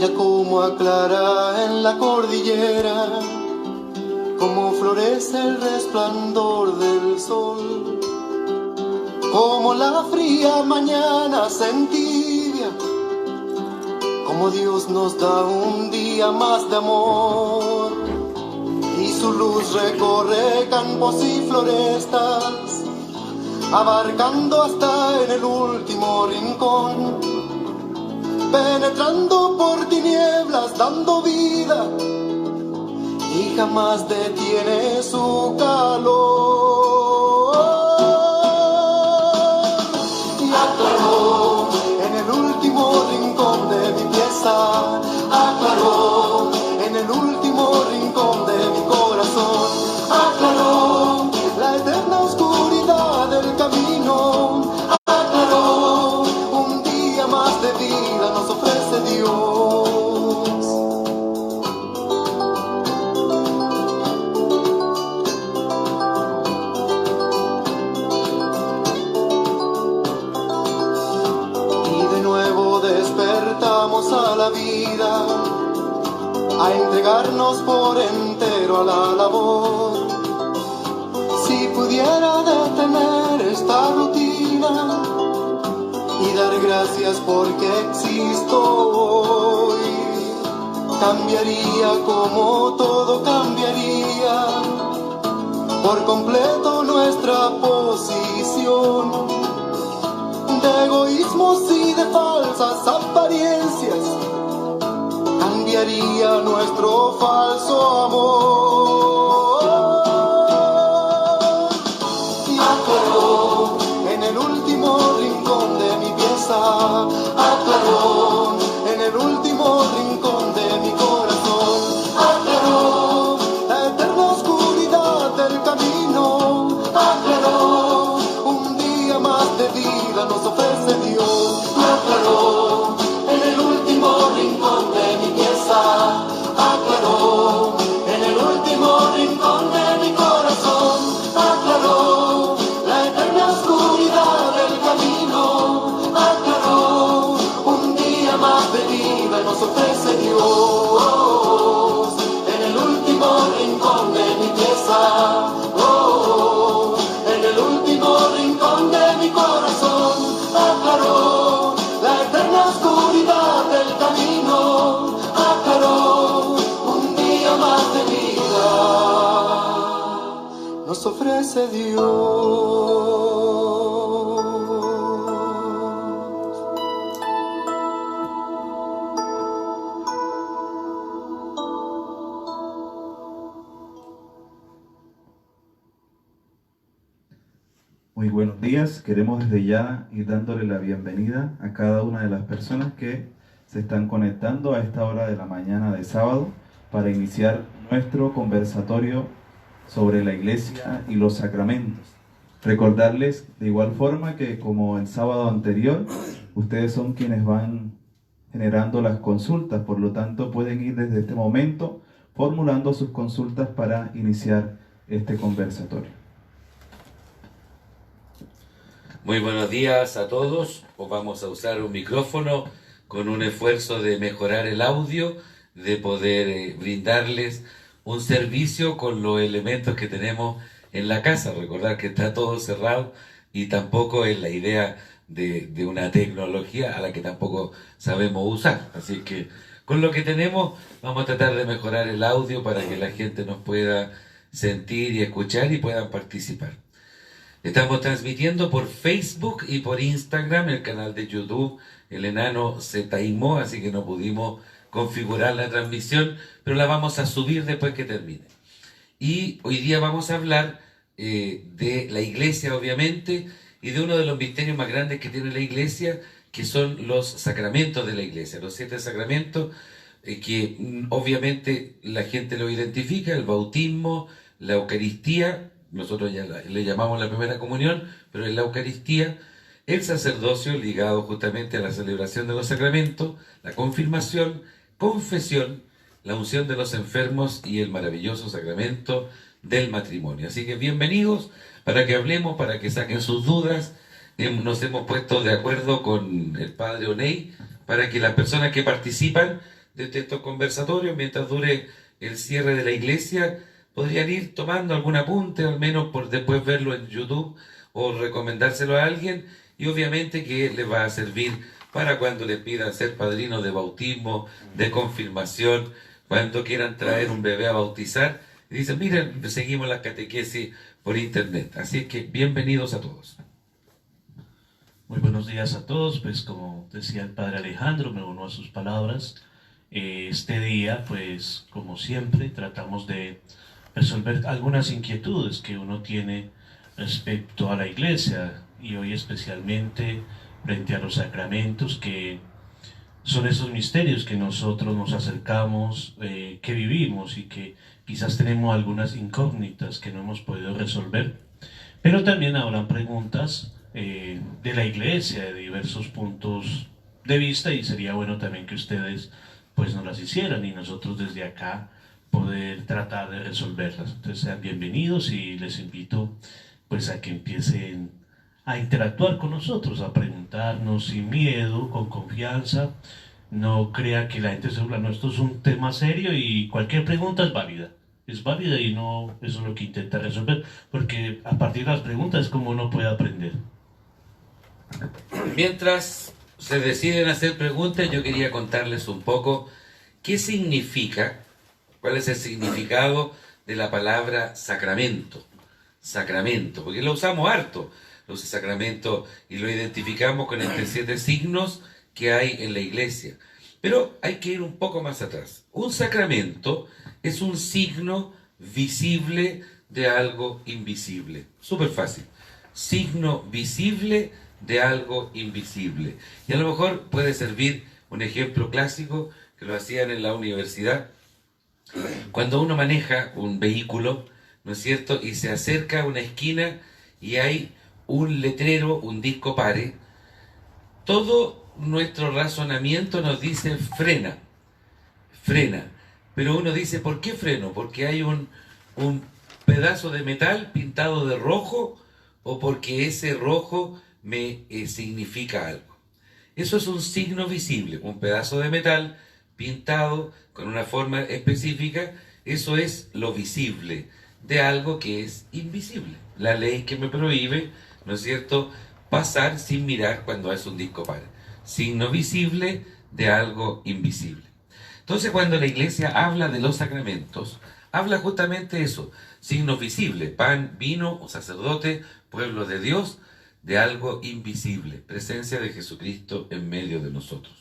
Mira cómo aclara en la cordillera, cómo florece el resplandor del sol, cómo la fría mañana se entibia, cómo Dios nos da un día más de amor, y su luz recorre campos y florestas, abarcando hasta en el último rincón, penetrando por tinieblas, dando vida, y jamás detiene su calor. Y aclaró en el último rincón de mi pieza, aclaró en el último rincón de mi corazón, aclaró la eterna oscuridad del camino, aclaró un día más de vida nos ofrece Dios. Y de nuevo despertamos a la vida, a entregarnos por entero a la labor. Si pudiera detener esta rutina y dar gracias porque existo hoy, cambiaría como todo cambiaría, por completo nuestra posición de egoísmos y de falsas apariencias, cambiaría nuestro falso amor. Y aclaró en el último rincón de mi pieza, aclaró en el último rincón de mi corazón, aclaró la eterna oscuridad del camino, aclaró un día más de vida nos ofrece Dios, aclaró en el último rincón de mi pieza, aclaró en el último rincón de mi corazón, aclaró la eterna oscuridad del camino, aclaró un día más de vida nos ofrece Dios, en el último rincón de mi pieza, en el último rincón de mi corazón, aclaró la eterna oscuridad del camino, aclaró un día más de vida nos ofrece Dios. Muy buenos días, queremos desde ya ir dándole la bienvenida a cada una de las personas que se están conectando a esta hora de la mañana de sábado para iniciar nuestro conversatorio sobre la iglesia y los sacramentos. Recordarles de igual forma que como el sábado anterior, ustedes son quienes van generando las consultas, por lo tanto pueden ir desde este momento formulando sus consultas para iniciar este conversatorio. Muy buenos días a todos. Os vamos a usar un micrófono con un esfuerzo de mejorar el audio, de poder brindarles un servicio con los elementos que tenemos en la casa. Recordar que está todo cerrado y tampoco es la idea de una tecnología a la que tampoco sabemos usar. Así que con lo que tenemos vamos a tratar de mejorar el audio para que la gente nos pueda sentir y escuchar y puedan participar. Estamos transmitiendo por Facebook y por Instagram, el canal de YouTube, el enano se taimó, así que no pudimos configurar la transmisión, pero la vamos a subir después que termine. Y hoy día vamos a hablar de la iglesia, obviamente, y de uno de los misterios más grandes que tiene la iglesia, que son los sacramentos de la iglesia, los 7 sacramentos, que obviamente la gente lo identifica, el bautismo, la Eucaristía, nosotros ya le llamamos la primera comunión, pero es la Eucaristía, el sacerdocio ligado justamente a la celebración de los sacramentos, la confirmación, confesión, la unción de los enfermos y el maravilloso sacramento del matrimonio. Así que bienvenidos para que hablemos, para que saquen sus dudas. Nos hemos puesto de acuerdo con el padre Oney para que las personas que participan de estos conversatorios, mientras dure el cierre de la iglesia, podrían ir tomando algún apunte, al menos por después verlo en YouTube o recomendárselo a alguien, y obviamente que les va a servir para cuando les pidan ser padrinos de bautismo, de confirmación, cuando quieran traer un bebé a bautizar, y dicen, miren, seguimos las catequesis por internet. Así es que bienvenidos a todos. Muy buenos días a todos. Pues como decía el padre Alejandro, me uno a sus palabras. Este día, pues como siempre, tratamos de resolver algunas inquietudes que uno tiene respecto a la iglesia, y hoy especialmente frente a los sacramentos, que son esos misterios que nosotros nos acercamos, que vivimos, y que quizás tenemos algunas incógnitas que no hemos podido resolver, pero también habrán preguntas de la iglesia, de diversos puntos de vista, y sería bueno también que ustedes pues nos las hicieran y nosotros desde acá poder tratar de resolverlas. Entonces sean bienvenidos y les invito pues a que empiecen a interactuar con nosotros, a preguntarnos sin miedo, con confianza. No crea que la gente se burla, no, esto es un tema serio y cualquier pregunta es válida, y no, eso es lo que intenta resolver, porque a partir de las preguntas es como uno puede aprender. Mientras se deciden hacer preguntas, yo quería contarles un poco qué significa, cuál es el significado de la palabra sacramento. Sacramento, porque lo usamos harto, los sacramentos, y lo identificamos con estos 7 signos que hay en la iglesia. Pero hay que ir un poco más atrás. Un sacramento es un signo visible de algo invisible. Súper fácil. Signo visible de algo invisible. Y a lo mejor puede servir un ejemplo clásico que lo hacían en la universidad. Cuando uno maneja un vehículo, ¿no es cierto?, y se acerca a una esquina y hay un letrero, un disco pare, todo nuestro razonamiento nos dice frena, frena. Pero uno dice, ¿por qué freno? ¿Porque hay un pedazo de metal pintado de rojo, o porque ese rojo me significa algo? Eso es un signo visible, un pedazo de metal pintado con una forma específica. Eso es lo visible de algo que es invisible. La ley que me prohíbe, ¿no es cierto?, pasar sin mirar cuando es un disco pare. Signo visible de algo invisible. Entonces, cuando la iglesia habla de los sacramentos, habla justamente eso, signos visibles, pan, vino, o sacerdote, pueblo de Dios, de algo invisible, presencia de Jesucristo en medio de nosotros.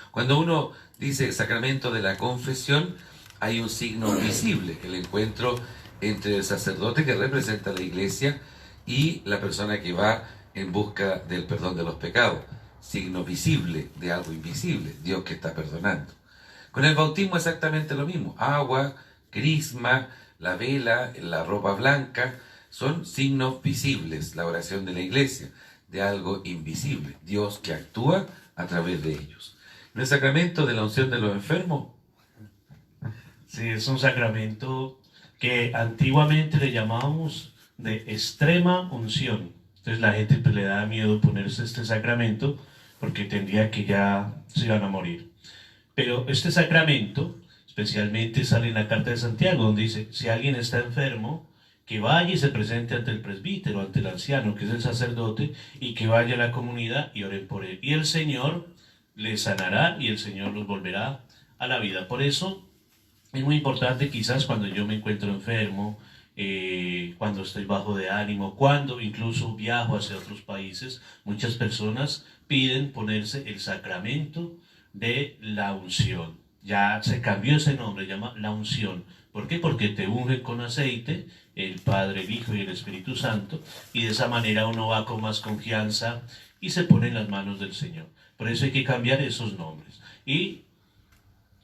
Cuando uno dice sacramento de la confesión, hay un signo visible, el encuentro entre el sacerdote que representa a la iglesia y la persona que va en busca del perdón de los pecados. Signo visible de algo invisible, Dios que está perdonando. Con el bautismo exactamente lo mismo, agua, crisma, la vela, la ropa blanca, son signos visibles, la oración de la iglesia, de algo invisible, Dios que actúa a través de ellos. ¿No es sacramento de la unción de los enfermos? Sí, es un sacramento que antiguamente le llamábamos de extrema unción. Entonces la gente pues, le da miedo ponerse este sacramento porque tendría que ya se iban a morir. Pero este sacramento especialmente sale en la carta de Santiago, donde dice, si alguien está enfermo, que vaya y se presente ante el presbítero, ante el anciano, que es el sacerdote, y que vaya a la comunidad y oren por él. Y el Señor les sanará y el Señor los volverá a la vida. Por eso es muy importante quizás cuando yo me encuentro enfermo, cuando estoy bajo de ánimo, cuando incluso viajo hacia otros países, muchas personas piden ponerse el sacramento de la unción. Ya se cambió ese nombre, se llama la unción. ¿Por qué? Porque te ungen con aceite, el Padre, el Hijo y el Espíritu Santo, y de esa manera uno va con más confianza y se pone en las manos del Señor. Por eso hay que cambiar esos nombres. Y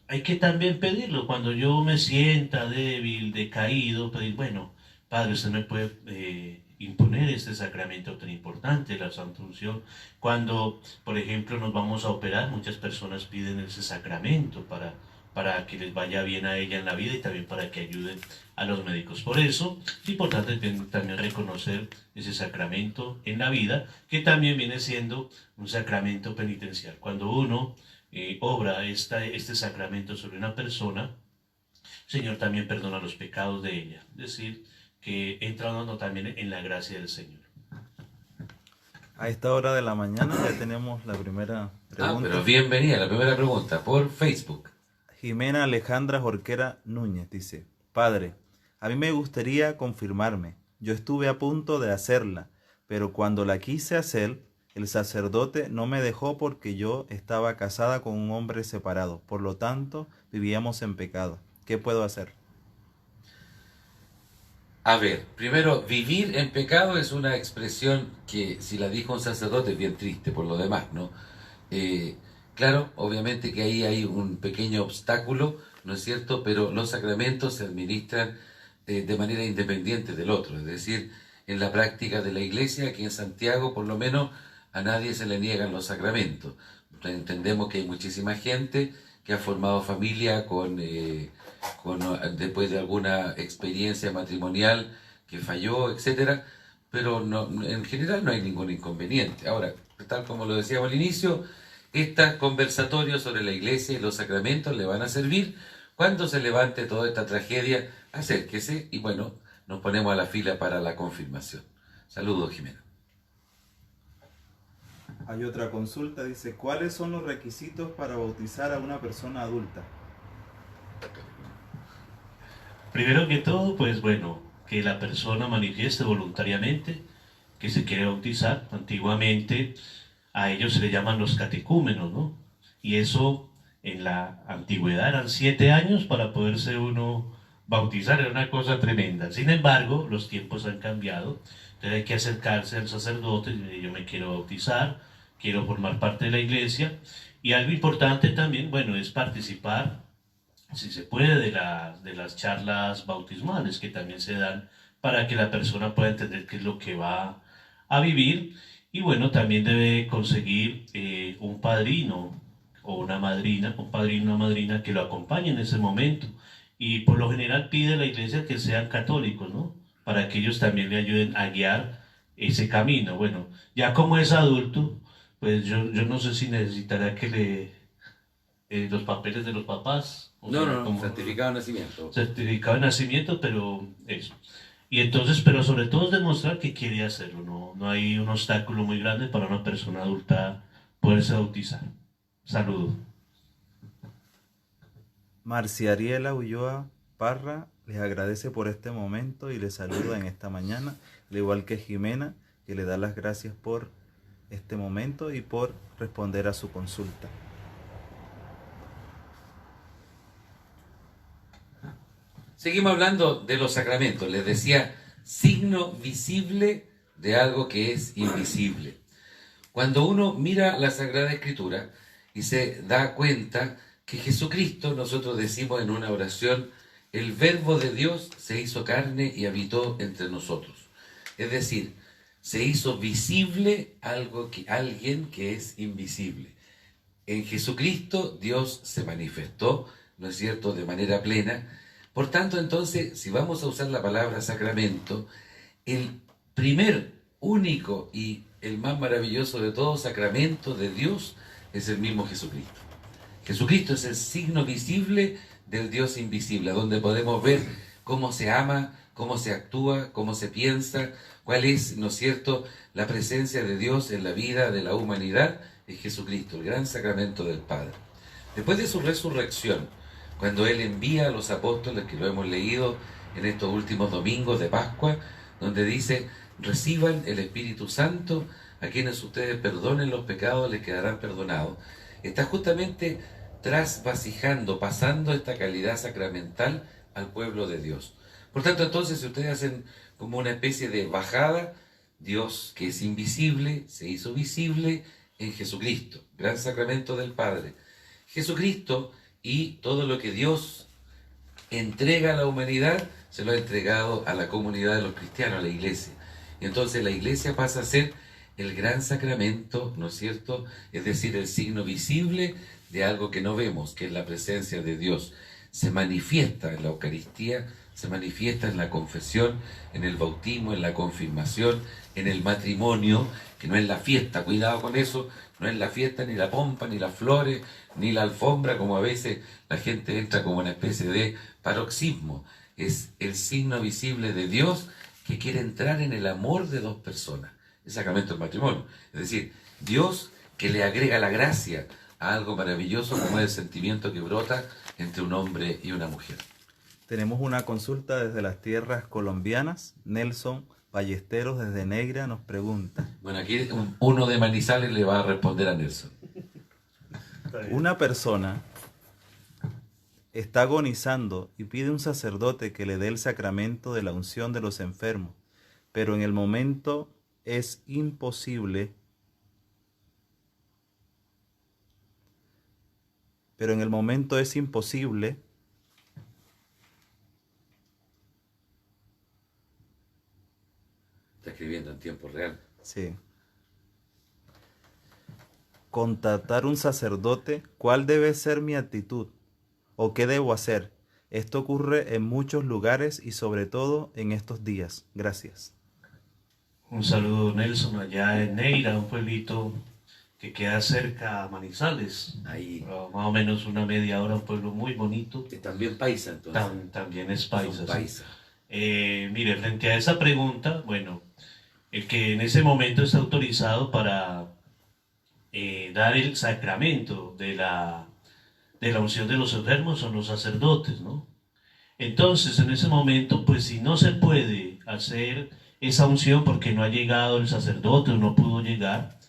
hay que también pedirlo cuando yo me sienta débil, decaído, pedir, bueno, Padre, usted me puede imponer este sacramento tan importante, la Santa Unción. Cuando, por ejemplo, nos vamos a operar, muchas personas piden ese sacramento para que les vaya bien a ella en la vida y también para que ayuden a los médicos. Por eso es importante también reconocer ese sacramento en la vida, que también viene siendo un sacramento penitencial. Cuando uno obra este sacramento sobre una persona, el Señor también perdona los pecados de ella. Es decir, que entra uno también en la gracia del Señor. A esta hora de la mañana ya tenemos la primera pregunta. Pero bienvenida, la primera pregunta por Facebook. Jimena Alejandra Jorquera Núñez dice: Padre, a mí me gustaría confirmarme. Yo estuve a punto de hacerla, pero cuando la quise hacer, el sacerdote no me dejó porque yo estaba casada con un hombre separado. Por lo tanto, vivíamos en pecado. ¿Qué puedo hacer? A ver, primero, vivir en pecado es una expresión que si la dijo un sacerdote es bien triste por lo demás, ¿no? Claro, obviamente que ahí hay un pequeño obstáculo, ¿no es cierto? Pero los sacramentos se administran de manera independiente del otro, es decir, en la práctica de la Iglesia, aquí en Santiago por lo menos, a nadie se le niegan los sacramentos. Entendemos que hay muchísima gente que ha formado familia después de alguna experiencia matrimonial que falló, etcétera, pero no, en general no hay ningún inconveniente. Ahora, tal como lo decíamos al inicio, estos conversatorios sobre la Iglesia y los sacramentos le van a servir cuando se levante toda esta tragedia. Acérquese y bueno, nos ponemos a la fila para la confirmación. Saludos, Jimena. Hay otra consulta, dice: ¿cuáles son los requisitos para bautizar a una persona adulta? Primero que todo, pues bueno, que la persona manifieste voluntariamente que se quiere bautizar. Antiguamente a ellos se le llaman los catecúmenos, ¿no? Y eso en la antigüedad eran 7 años para poderse uno bautizar, era una cosa tremenda. Sin embargo, los tiempos han cambiado, entonces hay que acercarse al sacerdote y decir: yo me quiero bautizar, quiero formar parte de la iglesia. Y algo importante también, bueno, es participar, si se puede, de las charlas bautismales que también se dan para que la persona pueda entender qué es lo que va a vivir. Y bueno, también debe conseguir un padrino o una madrina, un padrino o una madrina que lo acompañe en ese momento. Y por lo general pide a la iglesia que sean católicos, ¿no? Para que ellos también le ayuden a guiar ese camino. Bueno, ya como es adulto, pues yo no sé si necesitará que los papeles de los papás. No, certificado de nacimiento. Certificado de nacimiento, pero eso. Y entonces, pero sobre todo es demostrar que quiere hacerlo, no hay un obstáculo muy grande para una persona adulta poderse bautizar. Saludos. Marciariela Ulloa Parra les agradece por este momento y les saluda en esta mañana, al igual que Jimena, que le da las gracias por este momento y por responder a su consulta. Seguimos hablando de los sacramentos. Les decía, signo visible de algo que es invisible. Cuando uno mira la Sagrada Escritura y se da cuenta que Jesucristo, nosotros decimos en una oración, el Verbo de Dios se hizo carne y habitó entre nosotros. Es decir, se hizo visible alguien que es invisible. En Jesucristo Dios se manifestó, ¿no es cierto?, de manera plena. Por tanto, entonces, si vamos a usar la palabra sacramento, el primer, único y el más maravilloso de todos sacramentos de Dios es el mismo Jesucristo. Jesucristo es el signo visible del Dios invisible, donde podemos ver cómo se ama, cómo se actúa, cómo se piensa, cuál es, ¿no es cierto?, la presencia de Dios en la vida de la humanidad. Es Jesucristo, el gran sacramento del Padre. Después de su resurrección, cuando Él envía a los apóstoles, que lo hemos leído en estos últimos domingos de Pascua, donde dice: reciban el Espíritu Santo, a quienes ustedes perdonen los pecados les quedarán perdonados. Está justamente trasvasijando, pasando esta calidad sacramental al pueblo de Dios. Por tanto, entonces, si ustedes hacen como una especie de bajada, Dios, que es invisible, se hizo visible en Jesucristo, gran sacramento del Padre. Jesucristo y todo lo que Dios entrega a la humanidad, se lo ha entregado a la comunidad de los cristianos, a la iglesia. Y entonces la iglesia pasa a ser el gran sacramento, ¿no es cierto?, es decir, el signo visible de algo que no vemos, que es la presencia de Dios. Se manifiesta en la Eucaristía, se manifiesta en la confesión, en el bautismo, en la confirmación, en el matrimonio, que no es la fiesta, cuidado con eso, no es la fiesta, ni la pompa, ni las flores, ni la alfombra, como a veces la gente entra como una especie de paroxismo. Es el signo visible de Dios que quiere entrar en el amor de dos personas. El sacramento del matrimonio. Es decir, Dios que le agrega la gracia a algo maravilloso como es el sentimiento que brota entre un hombre y una mujer. Tenemos una consulta desde las tierras colombianas. Nelson Ballesteros desde Negra nos pregunta. Bueno, aquí uno de Manizales le va a responder a Nelson. Una persona está agonizando y pide un sacerdote que le dé el sacramento de la unción de los enfermos, pero en el momento es imposible. Está escribiendo en tiempo real. Sí. Contactar un sacerdote. ¿Cuál debe ser mi actitud? ¿O qué debo hacer? Esto ocurre en muchos lugares y sobre todo en estos días. Gracias. Un saludo, Nelson, allá en Neira, un pueblito que queda cerca a Manizales. Ahí. Más o menos una media hora, un pueblo muy bonito. También paisa, entonces. También es paisa. Son paisa. Mire, frente a esa pregunta, bueno, el que en ese momento está autorizado para dar el sacramento de la unción de los enfermos son los sacerdotes, ¿no? Entonces, en ese momento, pues si no se puede hacer esa unción porque no ha llegado el sacerdote o no pudo llegar,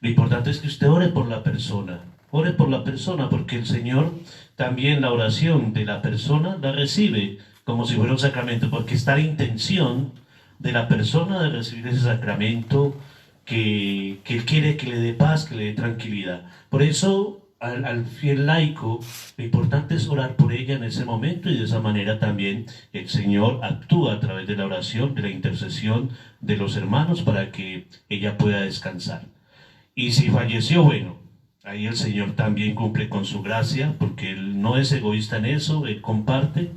lo importante es que usted ore por la persona, porque el Señor también la oración de la persona la recibe como si fuera un sacramento, porque está la intención de la persona de recibir ese sacramento que Él quiere que le dé paz, que le dé tranquilidad. Por eso, al fiel laico, lo importante es orar por ella en ese momento, y de esa manera también el Señor actúa a través de la oración, de la intercesión de los hermanos para que ella pueda descansar. Y si falleció, bueno, ahí el Señor también cumple con su gracia, porque Él no es egoísta en eso, Él comparte.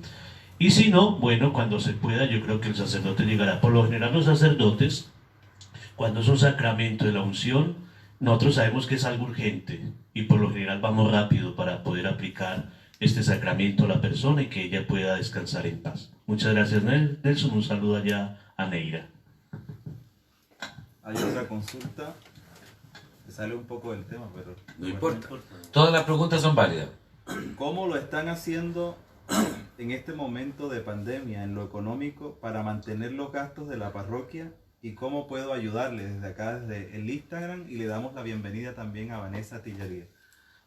Y si no, bueno, cuando se pueda, yo creo que el sacerdote llegará. Por lo general, los sacerdotes, cuando es un sacramento de la unción, nosotros sabemos que es algo urgente y por lo general vamos rápido para poder aplicar este sacramento a la persona y que ella pueda descansar en paz. Muchas gracias, Nelson. Un saludo allá a Neira. Hay otra consulta. Sale un poco del tema, pero no importa. Todas las preguntas son válidas. ¿Cómo lo están haciendo en este momento de pandemia en lo económico para mantener los gastos de la parroquia? ¿Y cómo puedo ayudarle desde acá, desde el Instagram? Y le damos la bienvenida también a Vanessa Tillería.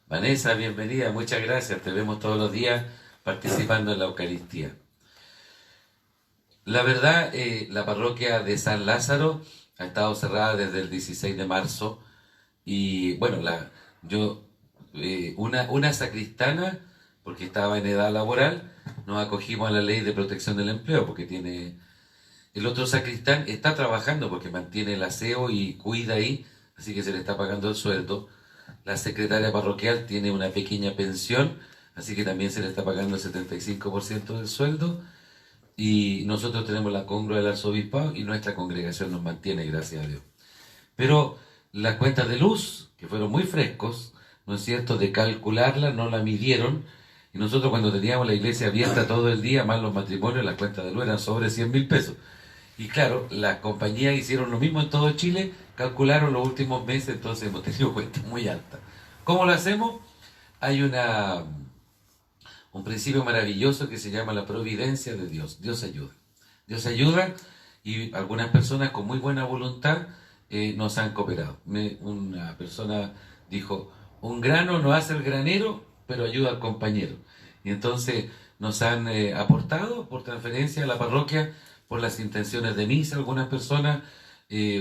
Vanessa, bienvenida, muchas gracias. Te vemos todos los días participando en la Eucaristía. La verdad, la parroquia de San Lázaro ha estado cerrada desde el 16 de marzo. Y bueno, una sacristana, porque estaba en edad laboral, nos acogimos a la ley de protección del empleo, porque tiene... El otro sacristán está trabajando porque mantiene el aseo y cuida ahí, así que se le está pagando el sueldo. La secretaria parroquial tiene una pequeña pensión, así que también se le está pagando el 75% del sueldo. Y nosotros tenemos la congrua del arzobispado y nuestra congregación nos mantiene, gracias a Dios. Pero las cuentas de luz, que fueron muy frescos, ¿no es cierto?, de calcularla, no la midieron. Y nosotros cuando teníamos la iglesia abierta todo el día, más los matrimonios, las cuentas de luz eran sobre 100.000 pesos. Y claro, las compañías hicieron lo mismo en todo Chile, calcularon los últimos meses, entonces hemos tenido cuentas muy altas. ¿Cómo lo hacemos? Hay un principio maravilloso que se llama la providencia de Dios. Dios ayuda. Dios ayuda, y algunas personas con muy buena voluntad nos han cooperado. Una persona dijo, un grano no hace el granero, pero ayuda al compañero. Y entonces nos han aportado por transferencia a la parroquia, por las intenciones de misa. Algunas personas,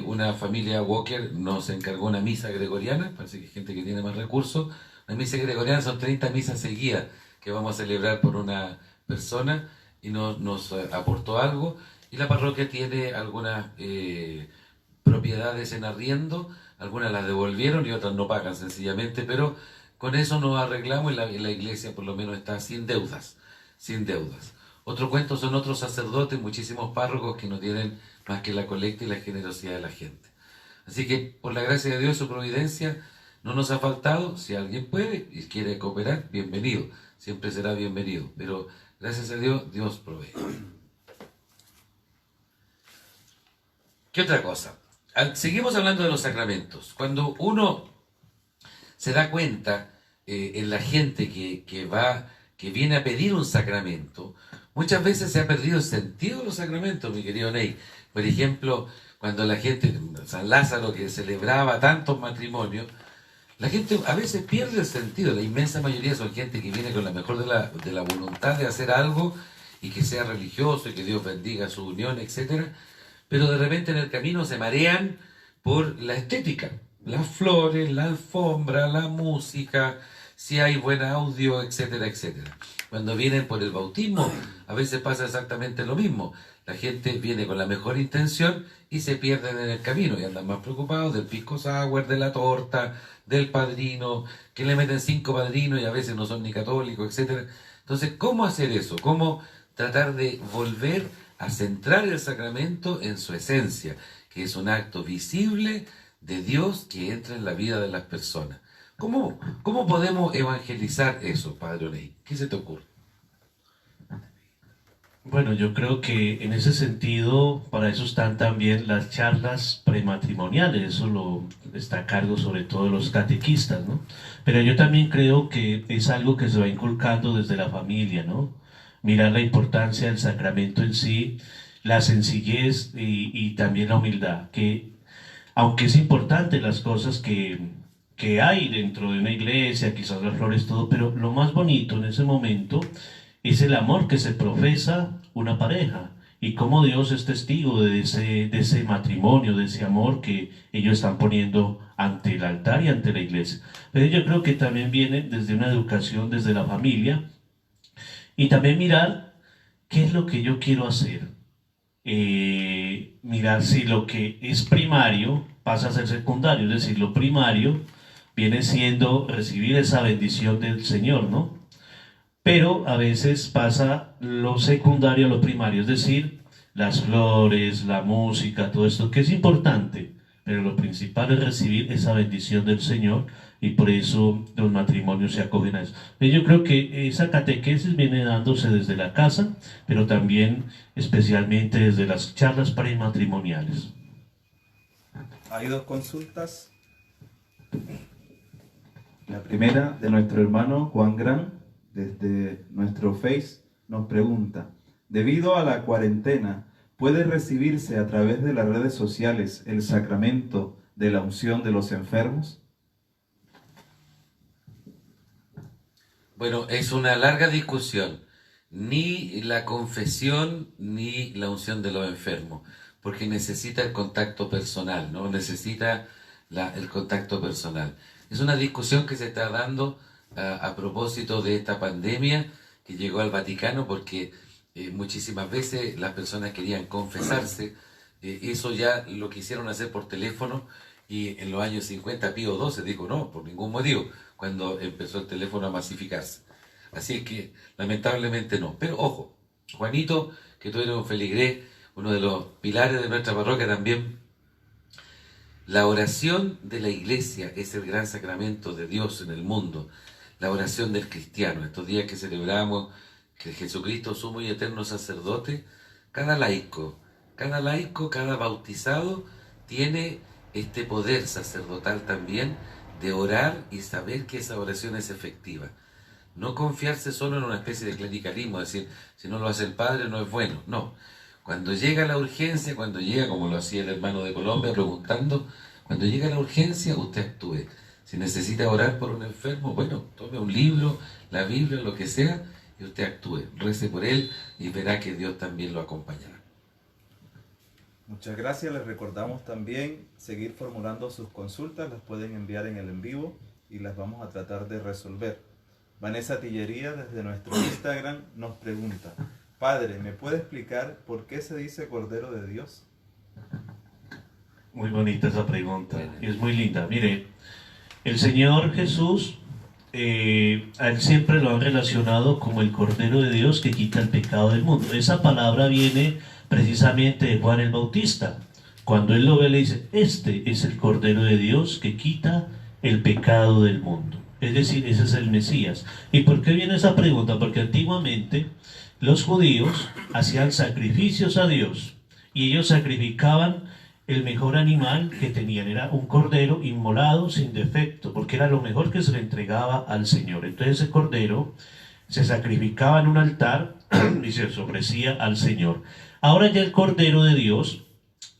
una familia Walker nos encargó una misa gregoriana, parece que hay gente que tiene más recursos. La misa gregoriana son 30 misas seguidas que vamos a celebrar por una persona, y nos aportó algo. Y la parroquia tiene algunas propiedades en arriendo, algunas las devolvieron y otras no pagan sencillamente, pero con eso nos arreglamos y la iglesia por lo menos está sin deudas. Otro cuento son otros sacerdotes, muchísimos párrocos que no tienen más que la colecta y la generosidad de la gente. Así que, por la gracia de Dios, su providencia, no nos ha faltado. Si alguien puede y quiere cooperar, bienvenido. Siempre será bienvenido. Pero, gracias a Dios, Dios provee. ¿Qué otra cosa? Seguimos hablando de los sacramentos. Cuando uno se da cuenta en la gente que viene a pedir un sacramento, muchas veces se ha perdido el sentido de los sacramentos, mi querido Ney. Por ejemplo, cuando la gente, San Lázaro, que celebraba tantos matrimonios, la gente a veces pierde el sentido. La inmensa mayoría son gente que viene con la mejor de la voluntad de hacer algo y que sea religioso y que Dios bendiga su unión, etcétera. Pero de repente en el camino se marean por la estética, las flores, la alfombra, la música, si hay buen audio, etcétera, etcétera. Cuando vienen por el bautismo, a veces pasa exactamente lo mismo. La gente viene con la mejor intención y se pierden en el camino y andan más preocupados del pisco sour, de la torta, del padrino, que le meten 5 padrinos y a veces no son ni católicos, etcétera. Entonces, ¿cómo hacer eso? ¿Cómo tratar de volver a centrar el sacramento en su esencia, que es un acto visible de Dios que entra en la vida de las personas? ¿Cómo podemos evangelizar eso, Padre Oney? ¿Qué se te ocurre? Bueno, yo creo que en ese sentido, para eso están también las charlas prematrimoniales, eso está a cargo sobre todo de los catequistas, ¿no? Pero yo también creo que es algo que se va inculcando desde la familia, ¿no? Mirar la importancia del sacramento en sí, la sencillez y también la humildad, que aunque es importante las cosas que hay dentro de una iglesia, quizás las flores, todo, pero lo más bonito en ese momento es el amor que se profesa una pareja y cómo Dios es testigo de ese matrimonio, de ese amor que ellos están poniendo ante el altar y ante la iglesia. Pero yo creo que también viene desde una educación, desde la familia, y también mirar qué es lo que yo quiero hacer. Mirar si lo que es primario pasa a ser secundario, es decir, lo primario viene siendo recibir esa bendición del Señor, ¿no? Pero a veces pasa lo secundario a lo primario, es decir, las flores, la música, todo esto, que es importante, pero lo principal es recibir esa bendición del Señor y por eso los matrimonios se acogen a eso. Yo creo que esa catequesis viene dándose desde la casa, pero también especialmente desde las charlas prematrimoniales. Hay 2 consultas. La primera de nuestro hermano Juan Gran, desde nuestro Face, nos pregunta: debido a la cuarentena, ¿puede recibirse a través de las redes sociales el sacramento de la unción de los enfermos? Bueno, es una larga discusión. Ni la confesión ni la unción de los enfermos, porque necesita el contacto personal, ¿no? Necesita el contacto personal. Es una discusión que se está dando a propósito de esta pandemia que llegó al Vaticano, porque muchísimas veces las personas querían confesarse. Eso ya lo quisieron hacer por teléfono y en los años 50 Pío XII dijo no, por ningún motivo, cuando empezó el teléfono a masificarse. Así es que lamentablemente no. Pero ojo, Juanito, que tú eres un feligrés, uno de los pilares de nuestra parroquia también, la oración de la iglesia es el gran sacramento de Dios en el mundo. La oración del cristiano, estos días que celebramos que Jesucristo, sumo y eterno sacerdote, cada laico, cada bautizado tiene este poder sacerdotal también de orar y saber que esa oración es efectiva. No confiarse solo en una especie de clericalismo, decir, si no lo hace el Padre no es bueno. No, cuando llega la urgencia, cuando llega, como lo hacía el hermano de Colombia preguntando, cuando llega la urgencia, usted actúe. Si necesita orar por un enfermo, bueno, tome un libro, la Biblia, lo que sea, y usted actúe, rece por él y verá que Dios también lo acompañará. Muchas gracias. Les recordamos también seguir formulando sus consultas, las pueden enviar en el en vivo y las vamos a tratar de resolver. Vanessa Tillería desde nuestro Instagram nos pregunta: Padre, ¿me puede explicar por qué se dice Cordero de Dios? Muy bonita esa pregunta, es muy linda. Mire, el Señor Jesús a él siempre lo han relacionado como el Cordero de Dios que quita el pecado del mundo. Esa palabra viene precisamente de Juan el Bautista. Cuando él lo ve, le dice: este es el Cordero de Dios que quita el pecado del mundo. Es decir, ese es el Mesías. ¿Y por qué viene esa pregunta? Porque antiguamente los judíos hacían sacrificios a Dios y ellos sacrificaban el mejor animal que tenían. Era un cordero inmolado sin defecto, porque era lo mejor que se le entregaba al Señor. Entonces ese cordero se sacrificaba en un altar y se ofrecía al Señor. Ahora ya el Cordero de Dios,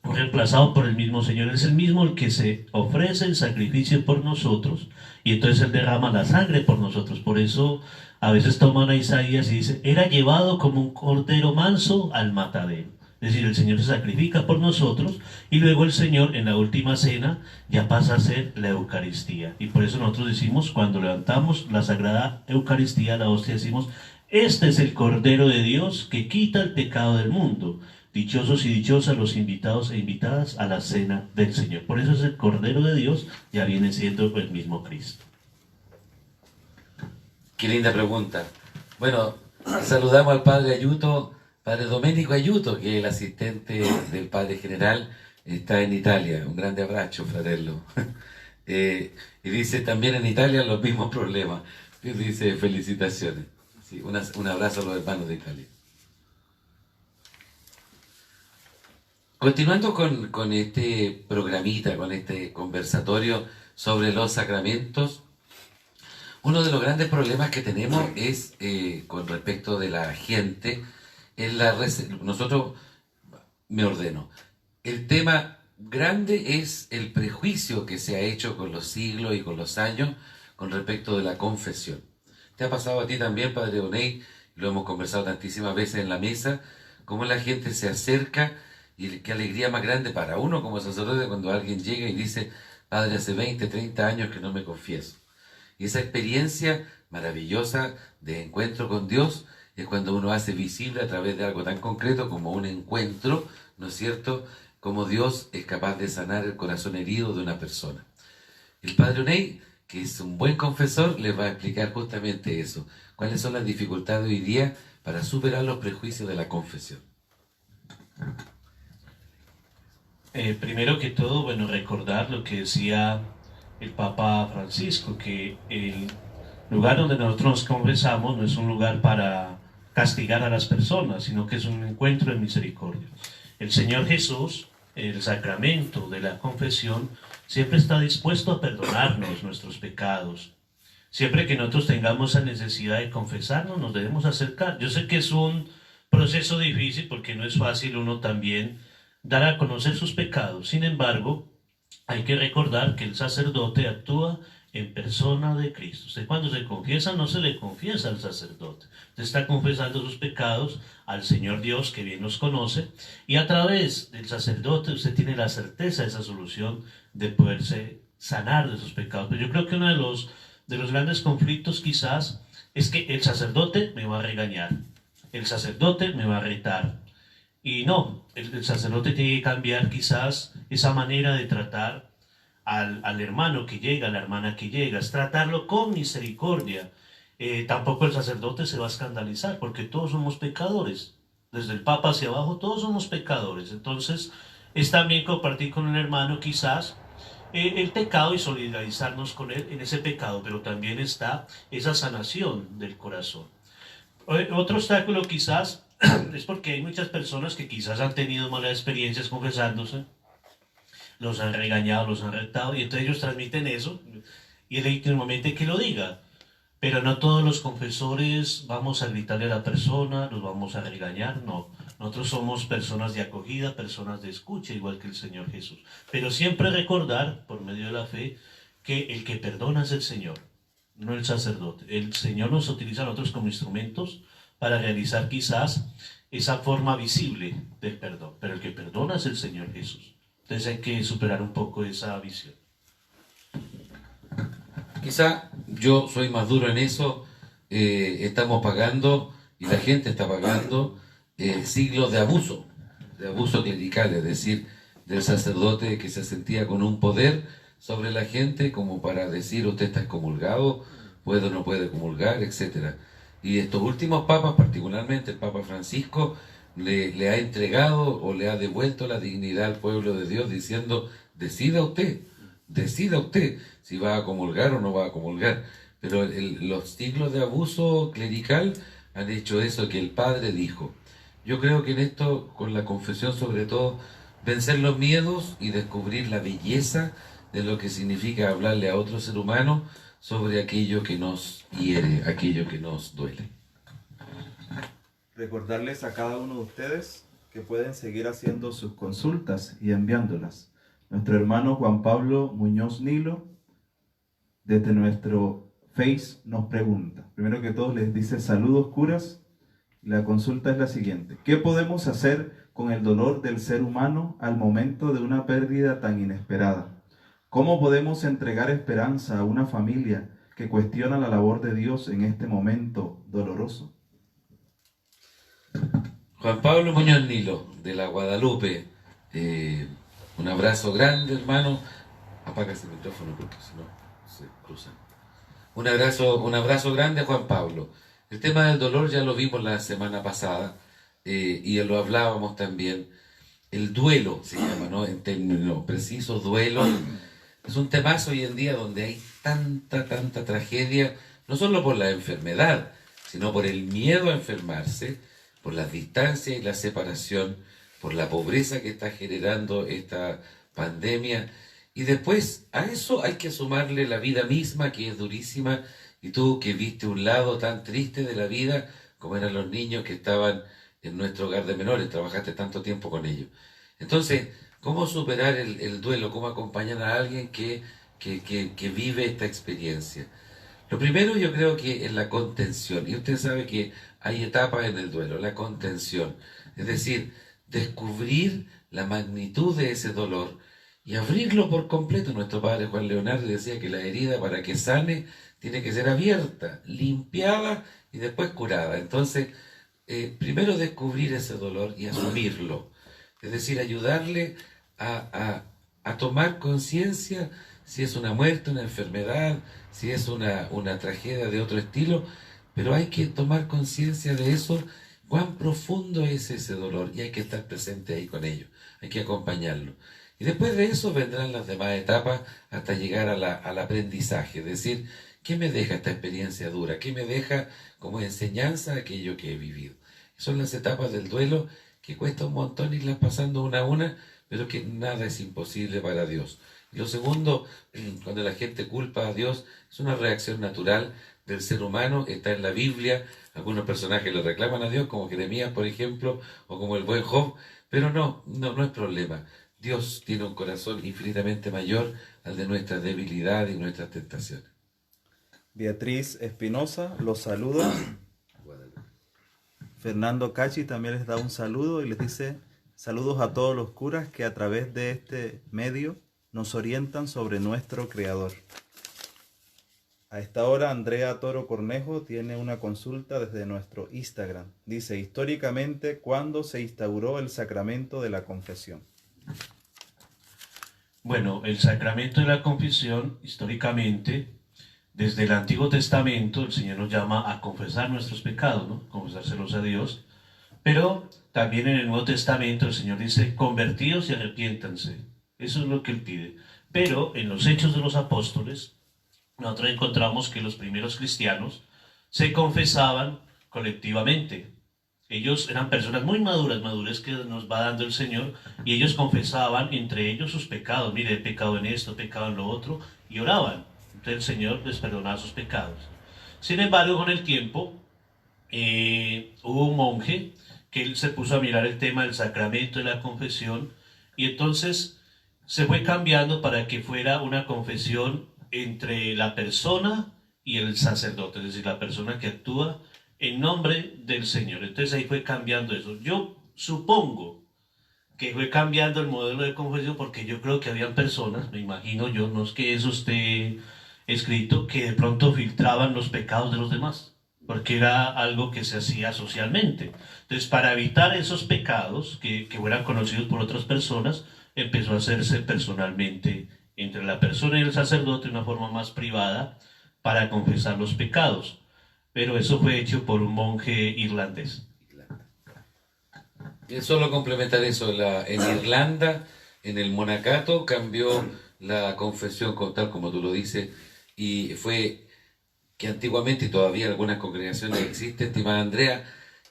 reemplazado por el mismo Señor, es el mismo el que se ofrece el sacrificio por nosotros, y entonces él derrama la sangre por nosotros. Por eso a veces toman a Isaías y dice: era llevado como un cordero manso al matadero. Es decir, el Señor se sacrifica por nosotros, y luego el Señor en la última cena ya pasa a ser la Eucaristía. Y por eso nosotros decimos, cuando levantamos la Sagrada Eucaristía, la hostia, decimos: este es el Cordero de Dios que quita el pecado del mundo. Dichosos y dichosas los invitados e invitadas a la cena del Señor. Por eso es el Cordero de Dios, ya viene siendo el mismo Cristo. Qué linda pregunta. Bueno, saludamos al Padre Ayuto, Padre Domenico Ayuto, que es el asistente del Padre General, está en Italia. Un grande abrazo, fratello. Y dice, también en Italia los mismos problemas. Y dice, felicitaciones. Sí, un abrazo a los hermanos de Italia. Continuando con este programita, con este conversatorio sobre los sacramentos, uno de los grandes problemas que tenemos es con respecto de la gente, nosotros, me ordeno, el tema grande es el prejuicio que se ha hecho con los siglos y con los años con respecto de la confesión. ¿Te ha pasado a ti también, Padre Oney? Lo hemos conversado tantísimas veces en la mesa, cómo la gente se acerca. Y qué alegría más grande para uno como sacerdote cuando alguien llega y dice: Padre, hace 20, 30 años que no me confieso. Y esa experiencia maravillosa de encuentro con Dios es cuando uno hace visible a través de algo tan concreto como un encuentro, ¿no es cierto?, como Dios es capaz de sanar el corazón herido de una persona. El Padre Oney, que es un buen confesor, les va a explicar justamente eso. ¿Cuáles son las dificultades hoy día para superar los prejuicios de la confesión? Primero que todo, bueno, recordar lo que decía el Papa Francisco, que el lugar donde nosotros nos confesamos no es un lugar para castigar a las personas, sino que es un encuentro de misericordia. El Señor Jesús, el sacramento de la confesión, siempre está dispuesto a perdonarnos nuestros pecados. Siempre que nosotros tengamos la necesidad de confesarnos, nos debemos acercar. Yo sé que es un proceso difícil porque no es fácil uno también dar a conocer sus pecados. Sin embargo, hay que recordar que el sacerdote actúa en persona de Cristo. Usted cuando se confiesa no se le confiesa al sacerdote. Usted está confesando sus pecados al Señor Dios, que bien los conoce, y a través del sacerdote usted tiene la certeza de esa solución de poderse sanar de sus pecados. Pero yo creo que uno de los grandes conflictos quizás es que el sacerdote me va a regañar, el sacerdote me va a retar. Y no, el sacerdote tiene que cambiar quizás esa manera de tratar al hermano que llega, a la hermana que llega, es tratarlo con misericordia. Tampoco el sacerdote se va a escandalizar, porque todos somos pecadores. Desde el Papa hacia abajo, todos somos pecadores. Entonces, es también compartir con el hermano quizás el pecado y solidarizarnos con él en ese pecado, pero también está esa sanación del corazón. Otro obstáculo quizás es porque hay muchas personas que quizás han tenido malas experiencias confesándose, los han regañado, los han retado, y entonces ellos transmiten eso, y es legítimamente que lo diga. Pero no todos los confesores vamos a gritarle a la persona, los vamos a regañar, no. Nosotros somos personas de acogida, personas de escucha, igual que el Señor Jesús. Pero siempre recordar, por medio de la fe, que el que perdona es el Señor, no el sacerdote. El Señor nos utiliza a nosotros como instrumentos para realizar quizás esa forma visible del perdón. Pero el que perdona es el Señor Jesús. Entonces hay que superar un poco esa visión. Quizá yo soy más duro en eso. Estamos pagando, y la gente está pagando, siglos de abuso clerical, es decir, del sacerdote que se sentía con un poder sobre la gente como para decir: usted está excomulgado, puede o no puede comulgar, etc. Y estos últimos papas, particularmente el Papa Francisco, le ha entregado o le ha devuelto la dignidad al pueblo de Dios diciendo, decida usted si va a comulgar o no va a comulgar. Pero los siglos de abuso clerical han hecho eso que el Padre dijo. Yo creo que en esto, con la confesión sobre todo, vencer los miedos y descubrir la belleza de lo que significa hablarle a otro ser humano sobre aquello que nos hiere, aquello que nos duele. Recordarles a cada uno de ustedes que pueden seguir haciendo sus consultas y enviándolas. Nuestro hermano Juan Pablo Muñoz Nilo, desde nuestro Face, nos pregunta. Primero que todo les dice saludos curas. La consulta es la siguiente. ¿Qué podemos hacer con el dolor del ser humano al momento de una pérdida tan inesperada? ¿Cómo podemos entregar esperanza a una familia que cuestiona la labor de Dios en este momento doloroso? Juan Pablo Muñoz Nilo, de la Guadalupe, un abrazo grande, hermano. Apaga ese micrófono porque si no se cruzan. Un abrazo grande a Juan Pablo. El tema del dolor ya lo vimos la semana pasada y lo hablábamos también. El duelo se llama, ¿no? En términos precisos, duelo. Es un temazo hoy en día donde hay tanta tragedia, no solo por la enfermedad, sino por el miedo a enfermarse, por las distancias y la separación, por la pobreza que está generando esta pandemia. Y después a eso hay que sumarle la vida misma, que es durísima, y tú que viste un lado tan triste de la vida, como eran los niños que estaban en nuestro hogar de menores, trabajaste tanto tiempo con ellos. Entonces, ¿cómo superar el duelo? ¿Cómo acompañar a alguien que vive esta experiencia? Lo primero yo creo que es la contención, y usted sabe que hay etapas en el duelo, la contención, es decir, descubrir la magnitud de ese dolor y abrirlo por completo. Nuestro padre Juan Leonardo decía que la herida, para que sane, tiene que ser abierta, limpiada y después curada. Entonces, primero descubrir ese dolor y asumirlo, es decir, ayudarle a tomar conciencia si es una muerte, una enfermedad, si es una tragedia de otro estilo, pero hay que tomar conciencia de eso, cuán profundo es ese dolor, y hay que estar presente ahí con ello, hay que acompañarlo. Y después de eso vendrán las demás etapas hasta llegar al aprendizaje, es decir, ¿qué me deja esta experiencia dura? ¿Qué me deja como enseñanza aquello que he vivido? Son las etapas del duelo que cuesta un montón irlas pasando una a una, pero que nada es imposible para Dios. Y lo segundo, cuando la gente culpa a Dios, es una reacción natural del ser humano, está en la Biblia. Algunos personajes le reclaman a Dios, como Jeremías, por ejemplo, o como el buen Job, pero no es problema. Dios tiene un corazón infinitamente mayor al de nuestra debilidad y nuestras tentaciones. Beatriz Espinosa los saluda. Fernando Cachi también les da un saludo y les dice saludos a todos los curas que a través de este medio nos orientan sobre nuestro Creador. A esta hora Andrea Toro Cornejo tiene una consulta desde nuestro Instagram. Dice, históricamente, ¿cuándo se instauró el sacramento de la confesión? Bueno, el sacramento de la confesión, históricamente, desde el Antiguo Testamento, el Señor nos llama a confesar nuestros pecados, ¿no? Confesárselos a Dios. Pero también en el Nuevo Testamento el Señor dice, convertíos y arrepiéntanse. Eso es lo que Él pide. Pero en los Hechos de los Apóstoles, nosotros encontramos que los primeros cristianos se confesaban colectivamente. Ellos eran personas muy maduras que nos va dando el Señor, y ellos confesaban entre ellos sus pecados. Mire, he pecado en esto, he pecado en lo otro, y oraban. Entonces el Señor les perdonaba sus pecados. Sin embargo, con el tiempo, hubo un monje que él se puso a mirar el tema del sacramento de la confesión, y entonces se fue cambiando para que fuera una confesión entre la persona y el sacerdote, es decir, la persona que actúa en nombre del Señor. Entonces ahí fue cambiando eso. Yo supongo que fue cambiando el modelo de confesión porque yo creo que habían personas, me imagino yo, no es que eso esté escrito, que de pronto filtraban los pecados de los demás, porque era algo que se hacía socialmente. Entonces, para evitar esos pecados que fueran conocidos por otras personas, empezó a hacerse personalmente entre la persona y el sacerdote de una forma más privada, para confesar los pecados. Pero eso fue hecho por un monje irlandés. Y solo complementar eso, en Irlanda, en el monacato, cambió la confesión tal como tú lo dices, y fue que antiguamente, y todavía algunas congregaciones existen, estimada Andrea,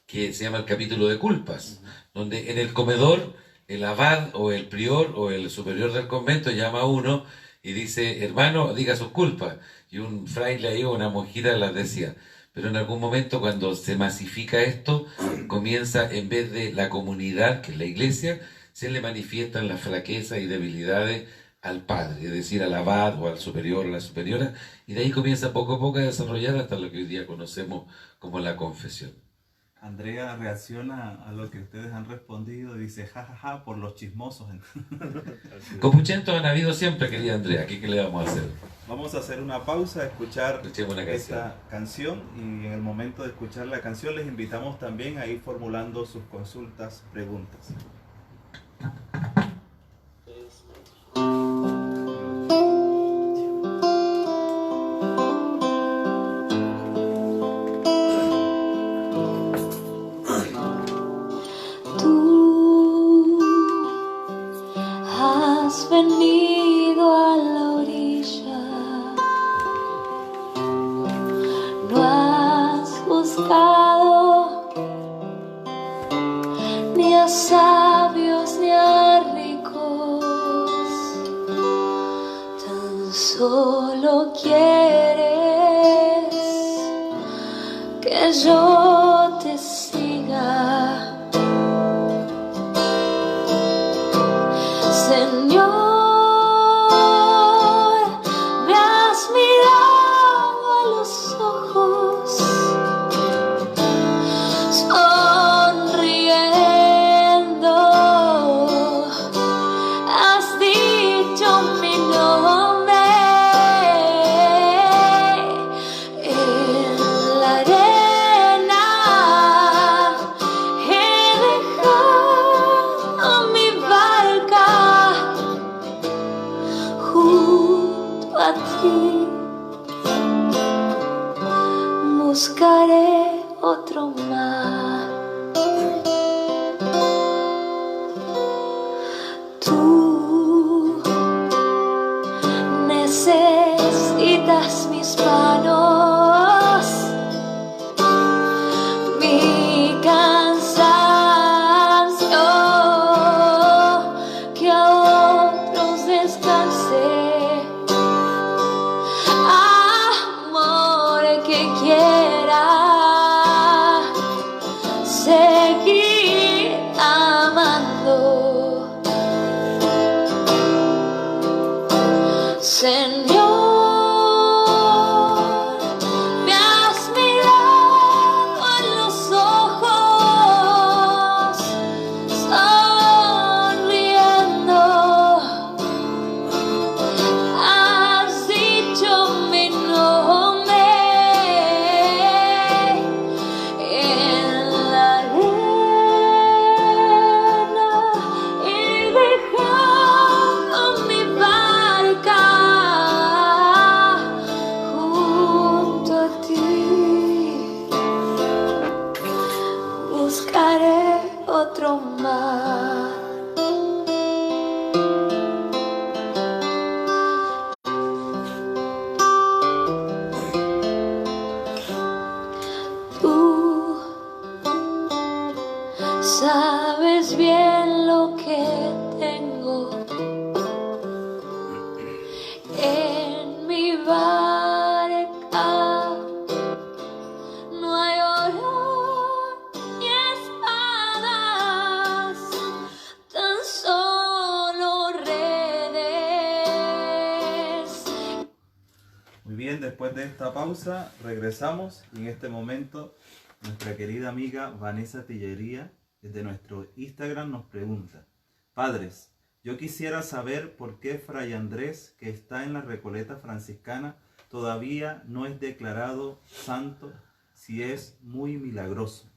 que se llama el capítulo de culpas, donde en el comedor el abad o el prior o el superior del convento llama a uno y dice, hermano, diga sus culpas, y un fraile ahí o una monjita las decía. Pero en algún momento, cuando se masifica esto, comienza, en vez de la comunidad, que es la iglesia, se le manifiestan las flaquezas y debilidades al padre, es decir, al abad o al superior o a la superiora, y de ahí comienza poco a poco a desarrollar hasta lo que hoy día conocemos como la confesión. Andrea reacciona a lo que ustedes han respondido y dice, jajaja, por los chismosos. Copuchentos han habido siempre, querida Andrea. ¿Qué le vamos a hacer? Vamos a hacer una pausa, a escuchar Escuchemos una canción. esta canción, y en el momento de escuchar la canción les invitamos también a ir formulando sus consultas, preguntas. Tú has venido a la orilla, no has buscado ni a sabios ni a ricos, tan solo quieres que yo te siga. Señor, me has mirado a los ojos, sonriendo, has dicho mi nombre, en la arena he dejado mi barca. Junto a ti buscaré otro mar. Tú necesitas mis manos, mi cansancio, que a otros descanse. Amor que quiera seguir amando. Señor, me has mirado a los ojos, sonriendo, has dicho mi nombre, en la arena he dejado mi barca. Junto a ti buscaré otro mar. Tú sabes bien lo que tengo en mi barca. No hay oro ni espadas, tan solo redes. Muy bien, después de esta pausa regresamos, y en este momento nuestra querida amiga Vanessa Tillería desde nuestro Instagram nos pregunta: Padres, yo quisiera saber por qué Fray Andrés, que está en la Recoleta franciscana, todavía no es declarado santo, si es muy milagroso.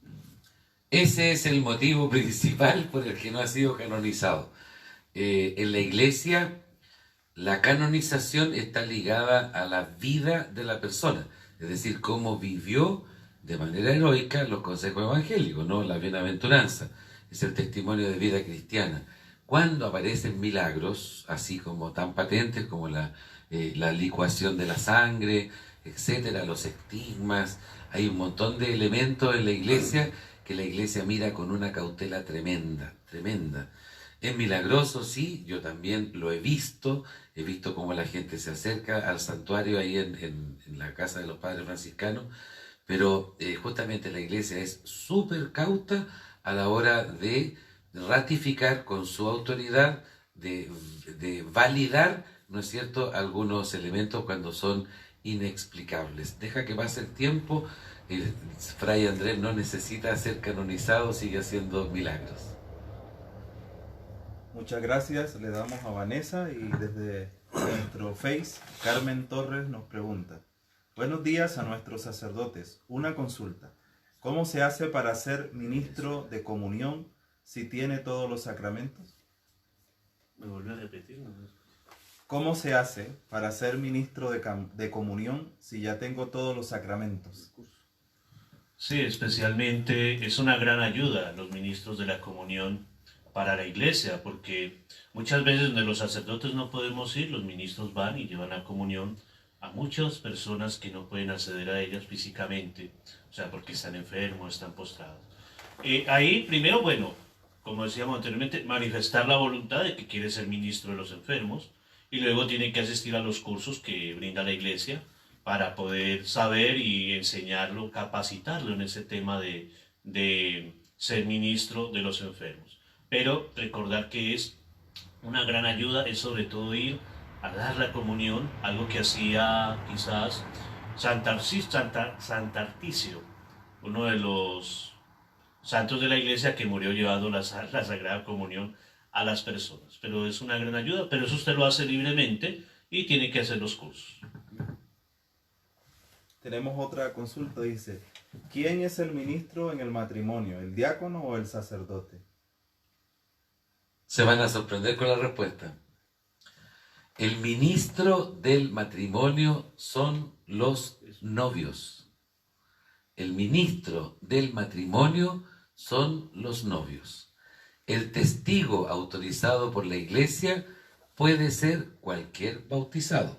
Ese es el motivo principal por el que no ha sido canonizado. En la iglesia, La canonización está ligada a la vida de la persona, es decir, cómo vivió de manera heroica los consejos evangélicos, ¿no? La bienaventuranza, es el testimonio de vida cristiana. Cuando aparecen milagros, así como tan patentes como la licuación de la sangre, etcétera, los estigmas, hay un montón de elementos en la iglesia que la iglesia mira con una cautela tremenda, tremenda. Es milagroso, sí, yo también lo he visto cómo la gente se acerca al santuario ahí en la casa de los padres franciscanos, pero justamente la iglesia es súper cauta a la hora de ratificar con su autoridad, de validar, ¿no es cierto?, algunos elementos cuando son inexplicables. Deja que pase el tiempo, Fray Andrés no necesita ser canonizado, sigue haciendo milagros. Muchas gracias, le damos a Vanessa, y desde nuestro Face, Carmen Torres nos pregunta: buenos días a nuestros sacerdotes, una consulta. ¿Cómo se hace para ser ministro de comunión si tiene todos los sacramentos? ¿Me vuelve a repetir? ¿Cómo se hace para ser ministro de comunión si ya tengo todos los sacramentos? Sí, especialmente es una gran ayuda los ministros de la comunión para la iglesia, porque muchas veces donde los sacerdotes no podemos ir, los ministros van y llevan la comunión a muchas personas que no pueden acceder a ellas físicamente, o sea, porque están enfermos, están postrados. Ahí, primero, bueno, como decíamos anteriormente, manifestar la voluntad de que quiere ser ministro de los enfermos, y luego tiene que asistir a los cursos que brinda la iglesia para poder saber y enseñarlo, capacitarlo en ese tema de ser ministro de los enfermos. Pero recordar que es una gran ayuda, es sobre todo ir a dar la comunión, algo que hacía quizás Sant'Artisio, uno de los santos de la iglesia que murió llevando la Sagrada Comunión a las personas. Pero es una gran ayuda, pero eso usted lo hace libremente y tiene que hacer los cursos. Tenemos otra consulta, dice: ¿quién es el ministro en el matrimonio, el diácono o el sacerdote? Se van a sorprender con la respuesta. El ministro del matrimonio son los novios. El ministro del matrimonio son los novios. El testigo autorizado por la iglesia puede ser cualquier bautizado.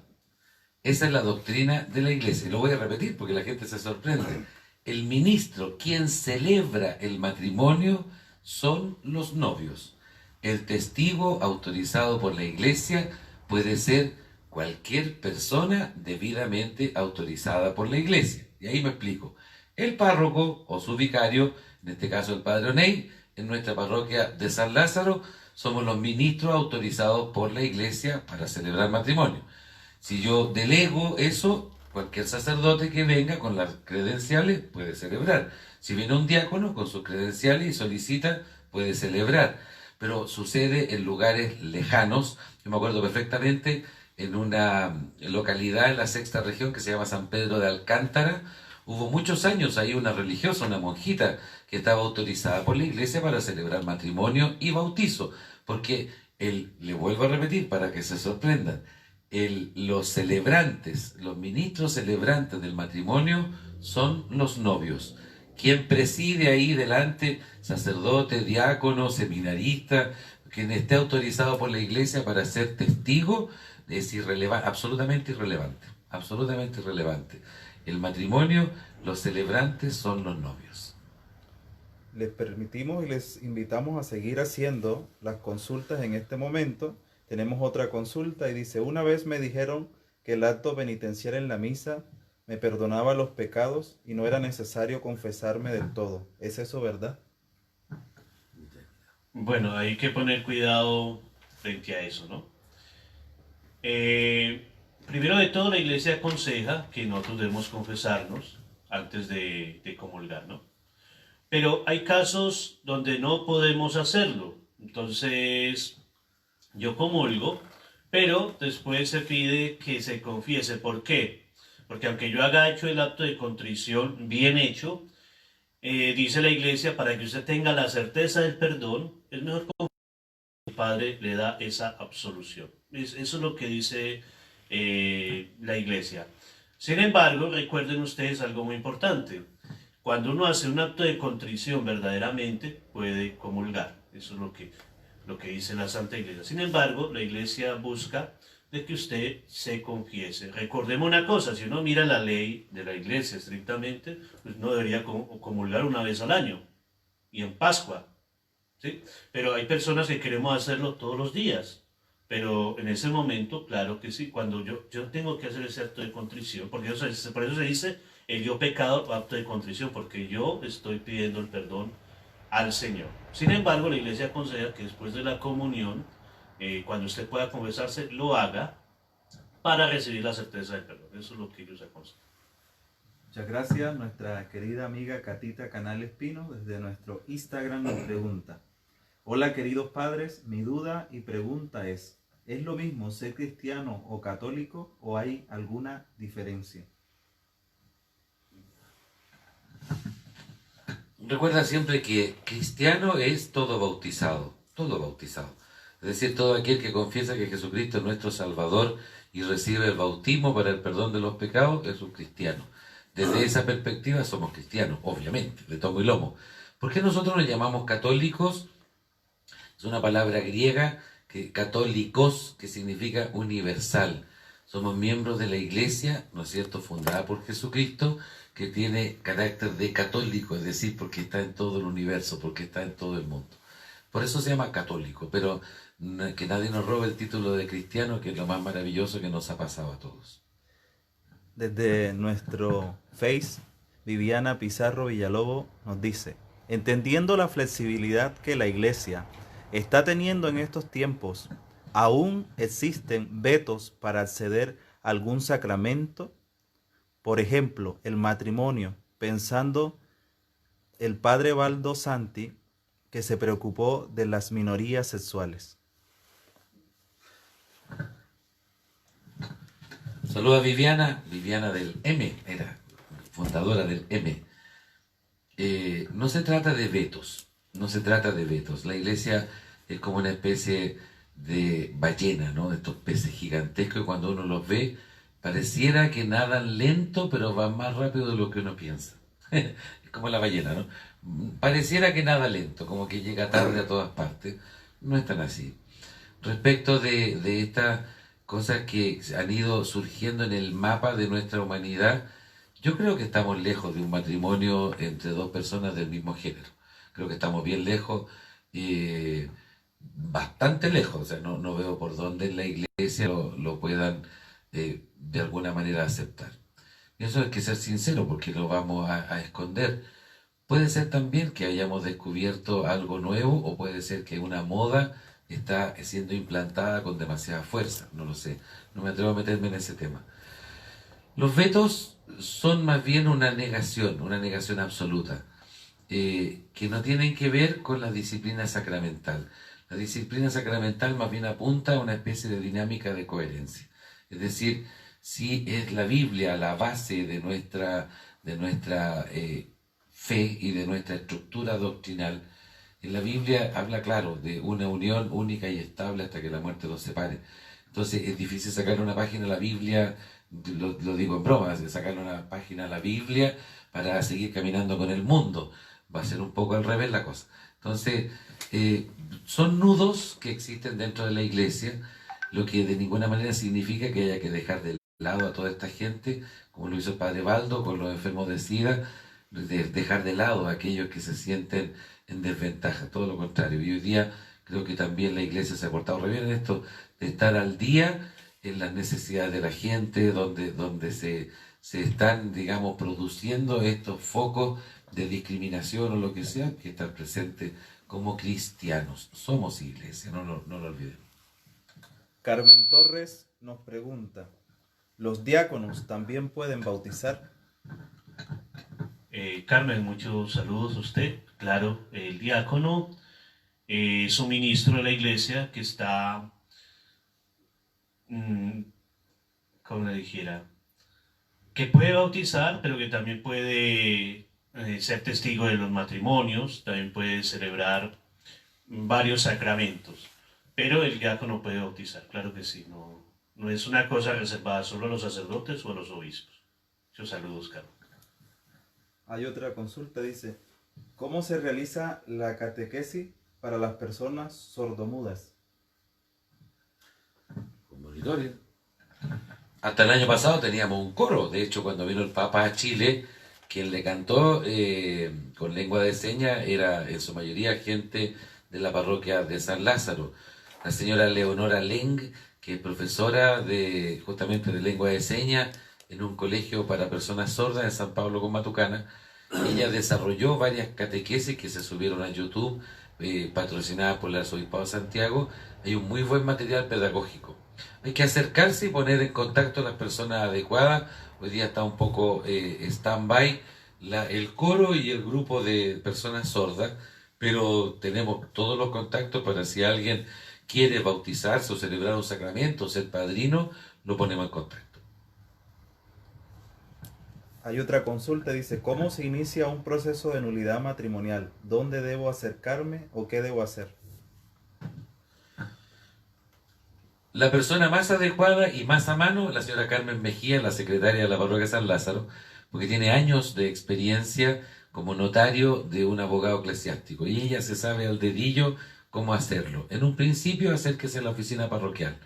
Esa es la doctrina de la iglesia. Y lo voy a repetir porque la gente se sorprende. El ministro, quien celebra el matrimonio, son los novios. El testigo autorizado por la iglesia puede ser cualquier persona debidamente autorizada por la iglesia. Y ahí me explico. El párroco o su vicario, en este caso el padre Oney, en nuestra parroquia de San Lázaro, somos los ministros autorizados por la iglesia para celebrar matrimonio. Si yo delego eso, cualquier sacerdote que venga con las credenciales puede celebrar. Si viene un diácono con sus credenciales y solicita, puede celebrar. Pero sucede en lugares lejanos. Yo me acuerdo perfectamente en una localidad en la sexta región que se llama San Pedro de Alcántara. Hubo muchos años ahí una religiosa, una monjita, que estaba autorizada por la iglesia para celebrar matrimonio y bautizo. Porque, le vuelvo a repetir para que se sorprendan, los celebrantes, los ministros celebrantes del matrimonio son los novios. Quien preside ahí delante, sacerdote, diácono, seminarista, quien esté autorizado por la iglesia para ser testigo, es irrelevante, absolutamente irrelevante, absolutamente irrelevante. El matrimonio, los celebrantes son los novios. Les permitimos y les invitamos a seguir haciendo las consultas en este momento. Tenemos otra consulta y dice: una vez me dijeron que el acto penitencial en la misa me perdonaba los pecados y no era necesario confesarme del todo. ¿Es eso verdad? Bueno, hay que poner cuidado frente a eso, ¿no? Primero de todo, la iglesia aconseja que nosotros debemos confesarnos antes de comulgar, ¿no? Pero hay casos donde no podemos hacerlo. Entonces, yo comulgo, pero después se pide que se confiese. ¿Por qué? Porque aunque yo haya hecho el acto de contrición bien hecho, dice la iglesia, para que usted tenga la certeza del perdón, es mejor que el Padre le da esa absolución. Eso es lo que dice la iglesia. Sin embargo, recuerden ustedes algo muy importante. Cuando uno hace un acto de contrición verdaderamente, puede comulgar. Eso es lo que dice la Santa Iglesia. Sin embargo, la Iglesia busca de que usted se confiese. Recordemos una cosa, si uno mira la ley de la Iglesia estrictamente, pues no debería comulgar una vez al año y en Pascua, ¿sí? Pero hay personas que queremos hacerlo todos los días. Pero en ese momento, claro que sí, cuando yo tengo que hacer ese acto de contrición, porque por eso se dice el yo pecado, acto de contrición, porque yo estoy pidiendo el perdón al Señor. Sin embargo, la iglesia aconseja que después de la comunión, cuando usted pueda confesarse, lo haga para recibir la certeza del perdón. Eso es lo que ellos aconsejan. Muchas gracias. Nuestra querida amiga Catita Canal Espino desde nuestro Instagram nos pregunta: hola queridos padres, mi duda y pregunta ¿es lo mismo ser cristiano o católico o hay alguna diferencia? Recuerda siempre que cristiano es todo bautizado, todo bautizado. Es decir, todo aquel que confiesa que Jesucristo es nuestro Salvador y recibe el bautismo para el perdón de los pecados es un cristiano. Desde esa perspectiva somos cristianos, obviamente, de tomo y lomo. ¿Por qué nosotros nos llamamos católicos? Es una palabra griega, católicos, que significa universal. Somos miembros de la iglesia, ¿no es cierto?, fundada por Jesucristo, que tiene carácter de católico, es decir, porque está en todo el universo, porque está en todo el mundo. Por eso se llama católico, pero que nadie nos robe el título de cristiano, que es lo más maravilloso que nos ha pasado a todos. Desde nuestro Face, Viviana Pizarro Villalobos nos dice: entendiendo la flexibilidad que la iglesia está teniendo en estos tiempos, ¿aún existen vetos para acceder a algún sacramento? Por ejemplo, el matrimonio, pensando el padre Baldo Santi, que se preocupó de las minorías sexuales. Saluda a Viviana del M, era fundadora del M. No se trata de vetos, no se trata de vetos. La iglesia es como una especie de ballena, ¿no? De estos peces gigantescos, y cuando uno los ve, pareciera que nadan lento, pero van más rápido de lo que uno piensa. Es como la ballena, ¿no? Pareciera que nada lento, como que llega tarde a todas partes. No es tan así. Respecto de estas cosas que han ido surgiendo en el mapa de nuestra humanidad, yo creo que estamos lejos de un matrimonio entre dos personas del mismo género. Creo que estamos bien lejos, bastante lejos. O sea, no veo por dónde en la iglesia lo puedan de alguna manera aceptar. Y eso hay que ser sincero, porque lo vamos a esconder. Puede ser también que hayamos descubierto algo nuevo, o puede ser que una moda está siendo implantada con demasiada fuerza. No lo sé, no me atrevo a meterme en ese tema. Los vetos son más bien una negación absoluta, que no tienen que ver con la disciplina sacramental. La disciplina sacramental más bien apunta a una especie de dinámica de coherencia. Es decir, si es la Biblia la base de nuestra fe y de nuestra estructura doctrinal, en la Biblia habla claro de una unión única y estable hasta que la muerte los separe. Entonces es difícil sacarle una página a la Biblia, lo digo en broma, sacarle una página a la Biblia para seguir caminando con el mundo. Va a ser un poco al revés la cosa. Entonces, son nudos que existen dentro de la iglesia, lo que de ninguna manera significa que haya que dejar de lado a toda esta gente, como lo hizo el padre Baldo con los enfermos de SIDA, de dejar de lado a aquellos que se sienten en desventaja, todo lo contrario. Y hoy día creo que también la iglesia se ha portado re bien en esto, de estar al día en las necesidades de la gente, donde se están, digamos, produciendo estos focos de discriminación o lo que sea, que estar presente como cristianos. Somos iglesia, no lo olvidemos. Carmen Torres nos pregunta: ¿los diáconos también pueden bautizar? Carmen, muchos saludos a usted. Claro, el diácono es un ministro de la iglesia que está, como le dijera, que puede bautizar, pero que también puede ser testigo de los matrimonios, también puede celebrar varios sacramentos. pero el diácono puede bautizar, claro que sí, no es una cosa reservada solo a los sacerdotes o a los obispos. Muchos saludos, Carlos. Hay otra consulta, dice, ¿cómo se realiza la catequesis para las personas sordomudas? Con monitores. Hasta el año pasado teníamos un coro. De hecho, cuando vino el Papa a Chile, quien le cantó con lengua de señas era en su mayoría gente de la parroquia de San Lázaro. La señora Leonora Leng, que es profesora justamente de lengua de señas en un colegio para personas sordas en San Pablo con Matucana. Ella desarrolló varias catequesis que se subieron a YouTube, patrocinadas por el Arzobispado de Santiago. Hay un muy buen material pedagógico. Hay que acercarse y poner en contacto a las personas adecuadas. Hoy día está un poco stand-by el coro y el grupo de personas sordas, pero tenemos todos los contactos para si alguien quiere bautizarse o celebrar un sacramento, ser padrino, lo ponemos en contacto. Hay otra consulta, dice, ¿cómo se inicia un proceso de nulidad matrimonial? ¿Dónde debo acercarme o qué debo hacer? La persona más adecuada y más a mano, la señora Carmen Mejía, la secretaria de la parroquia San Lázaro, porque tiene años de experiencia como notario de un abogado eclesiástico y ella se sabe al dedillo cómo hacerlo. En un principio, acérquese a la oficina parroquial,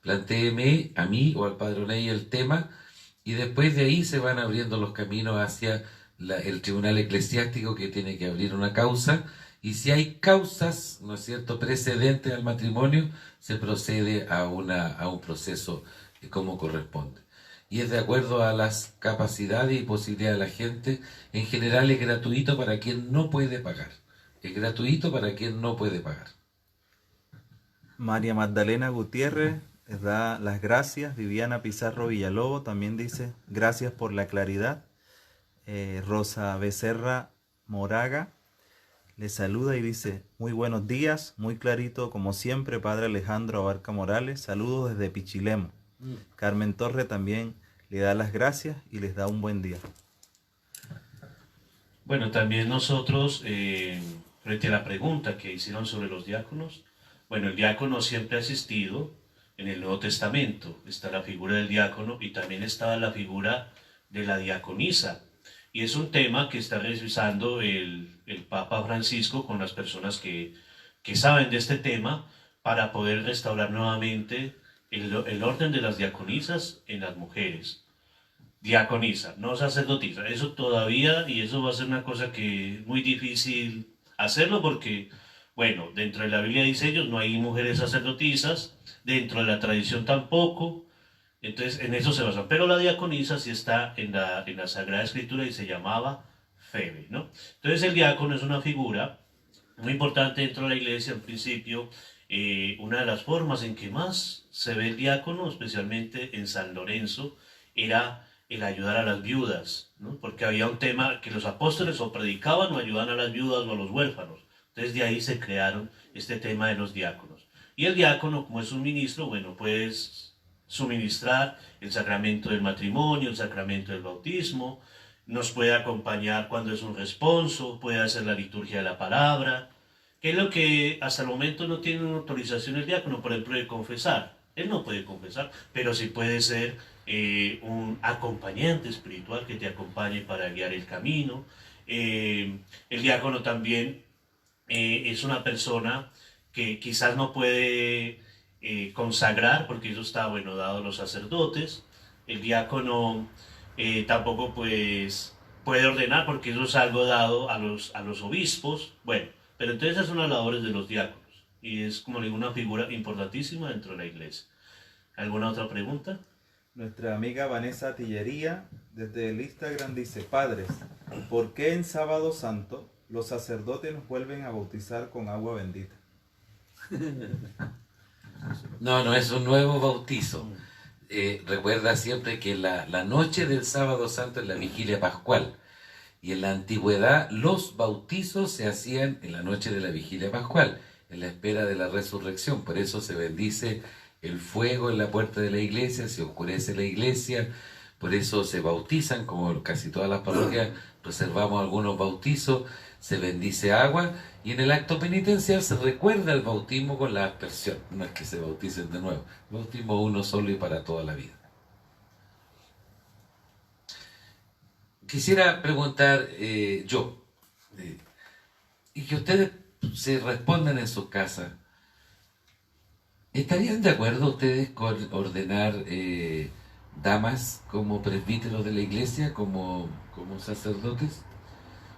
plantéeme a mí o al padre Oney el tema y después de ahí se van abriendo los caminos hacia el tribunal eclesiástico que tiene que abrir una causa. Y si hay causas, ¿no es cierto?, precedentes al matrimonio, se procede a un proceso como corresponde. Y es de acuerdo a las capacidades y posibilidades de la gente. En general es gratuito para quien no puede pagar. Es gratuito para quien no puede pagar. María Magdalena Gutiérrez les da las gracias. Viviana Pizarro Villalobos también dice, gracias por la claridad. Rosa Becerra Moraga le saluda y dice, muy buenos días, muy clarito como siempre, Padre Alejandro Abarca Morales, saludos desde Pichilemu. Carmen Torre también le da las gracias y les da un buen día. Bueno, también nosotros, frente a la pregunta que hicieron sobre los diáconos, bueno, el diácono siempre ha existido en el Nuevo Testamento, está la figura del diácono y también está la figura de la diaconisa. Y es un tema que está revisando el Papa Francisco con las personas que saben de este tema para poder restaurar nuevamente el orden de las diaconisas en las mujeres. Diaconisa, no sacerdotisa. Eso todavía, y eso va a ser una cosa que es muy difícil hacerlo porque, bueno, dentro de la Biblia dice ellos, no hay mujeres sacerdotisas, dentro de la tradición tampoco. Entonces, en eso se basan. Pero la diaconisa sí está en la Sagrada Escritura y se llamaba Febe, ¿no? Entonces, el diácono es una figura muy importante dentro de la iglesia. En principio, una de las formas en que más se ve el diácono, especialmente en San Lorenzo, era el ayudar a las viudas, ¿no? Porque había un tema que los apóstoles o predicaban o ayudaban a las viudas o a los huérfanos. Entonces, de ahí se crearon este tema de los diáconos. Y el diácono, como es un ministro, bueno, pues suministrar el sacramento del matrimonio, el sacramento del bautismo, nos puede acompañar cuando es un responso, puede hacer la liturgia de la palabra, que es lo que hasta el momento no tiene una autorización el diácono, por ejemplo, de confesar. Él no puede confesar, pero sí puede ser un acompañante espiritual que te acompañe para guiar el camino. El diácono también es una persona que quizás no puede consagrar, porque eso está, bueno, dado a los sacerdotes. El diácono tampoco pues puede ordenar, porque eso es algo dado a los obispos. Bueno, pero entonces esas son las labores de los diáconos, y es, como digo, una figura importantísima dentro de la iglesia. ¿Alguna otra pregunta? Nuestra amiga Vanessa Tillería desde el Instagram dice, padres, ¿por qué en Sábado Santo los sacerdotes nos vuelven a bautizar con agua bendita? No es un nuevo bautizo. Recuerda siempre que la noche del Sábado Santo es la vigilia pascual. Y en la antigüedad los bautizos se hacían en la noche de la vigilia pascual, en la espera de la resurrección. Por eso se bendice el fuego en la puerta de la iglesia, se oscurece la iglesia, por eso se bautizan, como casi todas las parroquias, reservamos algunos bautizos, se bendice agua, y en el acto penitencial se recuerda el bautismo con la aspersión, no es que se bauticen de nuevo, el bautismo uno solo y para toda la vida. Quisiera preguntar y que ustedes se respondan en sus casas, ¿estarían de acuerdo ustedes con ordenar damas como presbíteros de la iglesia, como sacerdotes?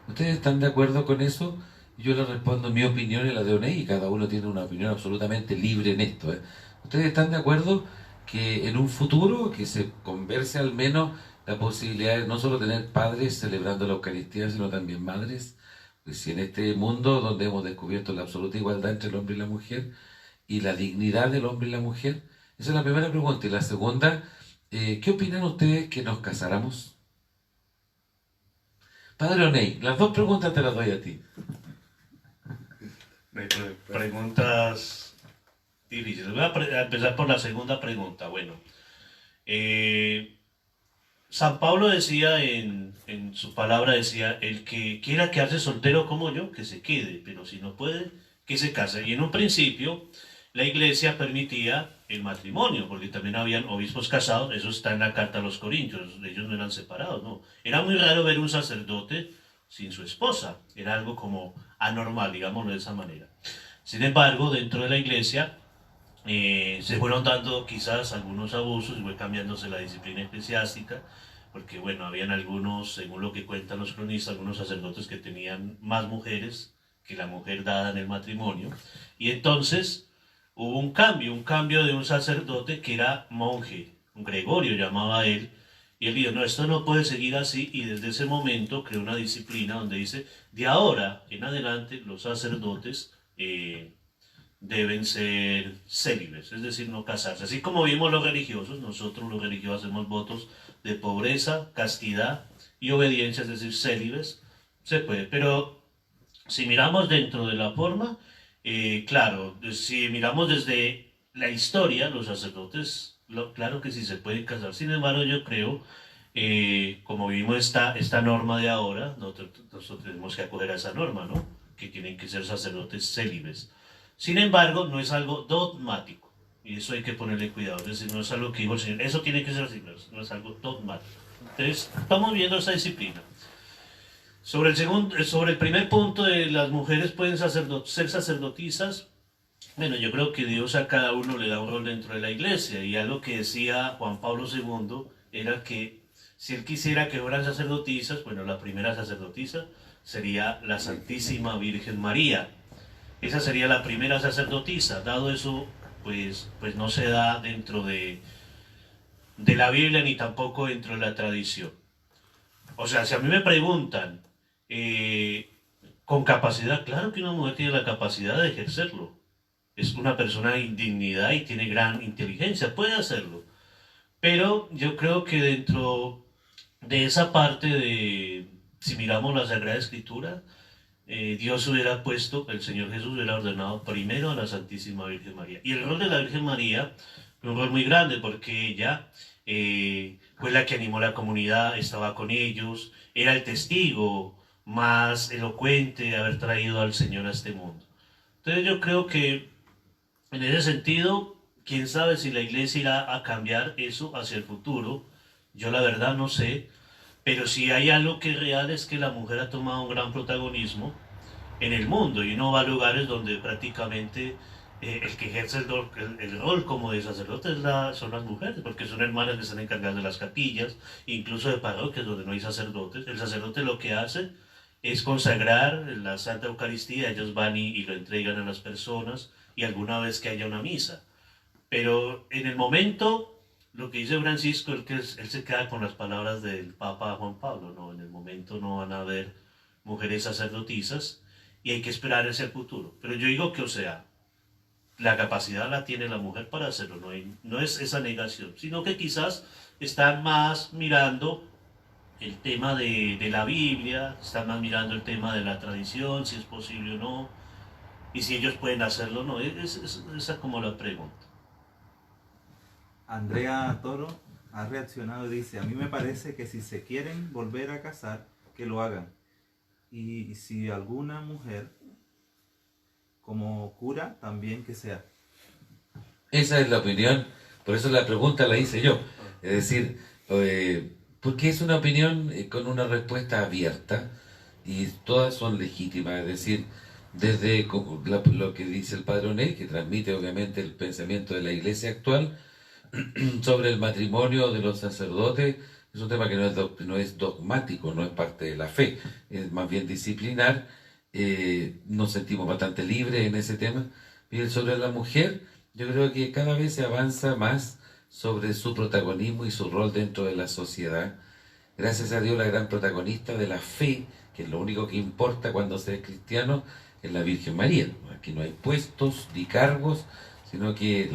¿Ustedes están de acuerdo con eso? Yo les respondo mi opinión y la de Oney, y cada uno tiene una opinión absolutamente libre en esto. ¿Ustedes están de acuerdo que en un futuro, que se converse al menos la posibilidad de no solo tener padres celebrando la Eucaristía, sino también madres? Pues si en este mundo donde hemos descubierto la absoluta igualdad entre el hombre y la mujer, y la dignidad del hombre y la mujer, esa es la primera pregunta. Y la segunda, ¿qué opinan ustedes que nos casáramos? Padre Oney, las dos preguntas te las doy a ti. Preguntas difíciles. Voy a empezar por la segunda pregunta. Bueno, San Pablo decía en su palabra, decía, el que quiera quedarse soltero como yo, que se quede, pero si no puede, que se case. Y en un principio la iglesia permitía el matrimonio, porque también habían obispos casados, eso está en la carta a los Corintios, ellos no eran separados, no. Era muy raro ver un sacerdote sin su esposa, era algo como anormal, digámoslo de esa manera. Sin embargo, dentro de la iglesia se fueron dando quizás algunos abusos, y fue cambiándose la disciplina eclesiástica, porque bueno, habían algunos, según lo que cuentan los cronistas, algunos sacerdotes que tenían más mujeres que la mujer dada en el matrimonio, y entonces hubo un cambio de un sacerdote que era monje, un Gregorio llamaba a él, y él dijo, no, esto no puede seguir así, y desde ese momento creó una disciplina donde dice, de ahora en adelante los sacerdotes deben ser célibes, es decir, no casarse. Así como vimos los religiosos, nosotros los religiosos hacemos votos de pobreza, castidad y obediencia, es decir, célibes, se puede. Pero si miramos dentro de la forma, claro, si miramos desde la historia, los sacerdotes, claro que sí se pueden casar. Sin embargo, yo creo, como vimos esta norma de ahora, nosotros tenemos que acoger a esa norma, ¿no? Que tienen que ser sacerdotes célibes. Sin embargo, no es algo dogmático, y eso hay que ponerle cuidado, es decir, no es algo que dijo el Señor, eso tiene que ser así, no es algo dogmático. Entonces, estamos viendo esa disciplina. Sobre el primer punto de las mujeres pueden ser sacerdotisas, bueno, yo creo que Dios a cada uno le da un rol dentro de la iglesia, y algo que decía Juan Pablo II era que si él quisiera que fueran sacerdotisas, bueno, la primera sacerdotisa sería la Santísima Virgen María. Esa sería la primera sacerdotisa. Dado eso, pues no se da dentro de la Biblia ni tampoco dentro de la tradición. O sea, si a mí me preguntan con capacidad, claro que una mujer tiene la capacidad de ejercerlo. Es una persona de dignidad y tiene gran inteligencia, puede hacerlo. Pero yo creo que dentro de esa parte si miramos la Sagrada Escritura, Dios hubiera puesto, el Señor Jesús hubiera ordenado primero a la Santísima Virgen María. Y el rol de la Virgen María fue un rol muy grande, porque ella fue la que animó la comunidad, estaba con ellos, era el testigo más elocuente de haber traído al Señor a este mundo. Entonces yo creo que en ese sentido, quién sabe si la iglesia irá a cambiar eso hacia el futuro. Yo la verdad no sé, pero si hay algo que es real es que la mujer ha tomado un gran protagonismo en el mundo, y uno va a lugares donde prácticamente el que ejerce el rol como de sacerdote son las mujeres, porque son hermanas que están encargadas de las capillas, incluso de parroquias donde no hay sacerdotes. El sacerdote lo que hace es consagrar la Santa Eucaristía, ellos van y lo entregan a las personas, y alguna vez que haya una misa. Pero en el momento, lo que dice Francisco es que él se queda con las palabras del Papa Juan Pablo, ¿no? En el momento no van a haber mujeres sacerdotisas, y hay que esperar hacia el futuro. Pero yo digo que, o sea, la capacidad la tiene la mujer para hacerlo, no es esa negación, sino que quizás están más mirando el tema de la Biblia, están más mirando el tema de la tradición, si es posible o no, y si ellos pueden hacerlo o no. Esa es como la pregunta. Andrea Toro, ha reaccionado y dice, a mí me parece que si se quieren volver a casar, que lo hagan. Y si alguna mujer como cura, también que sea. Esa es la opinión, por eso la pregunta la hice yo. Es decir, porque es una opinión con una respuesta abierta y todas son legítimas. Es decir, desde lo que dice el Padre Oney, que transmite obviamente el pensamiento de la Iglesia actual sobre el matrimonio de los sacerdotes, es un tema que no es dogmático, no es parte de la fe, es más bien disciplinar. Nos sentimos bastante libres en ese tema. Y sobre la mujer, yo creo que cada vez se avanza más sobre su protagonismo y su rol dentro de la sociedad. Gracias a Dios, la gran protagonista de la fe, que es lo único que importa cuando se es cristiano, es la Virgen María. Aquí no hay puestos ni cargos, sino que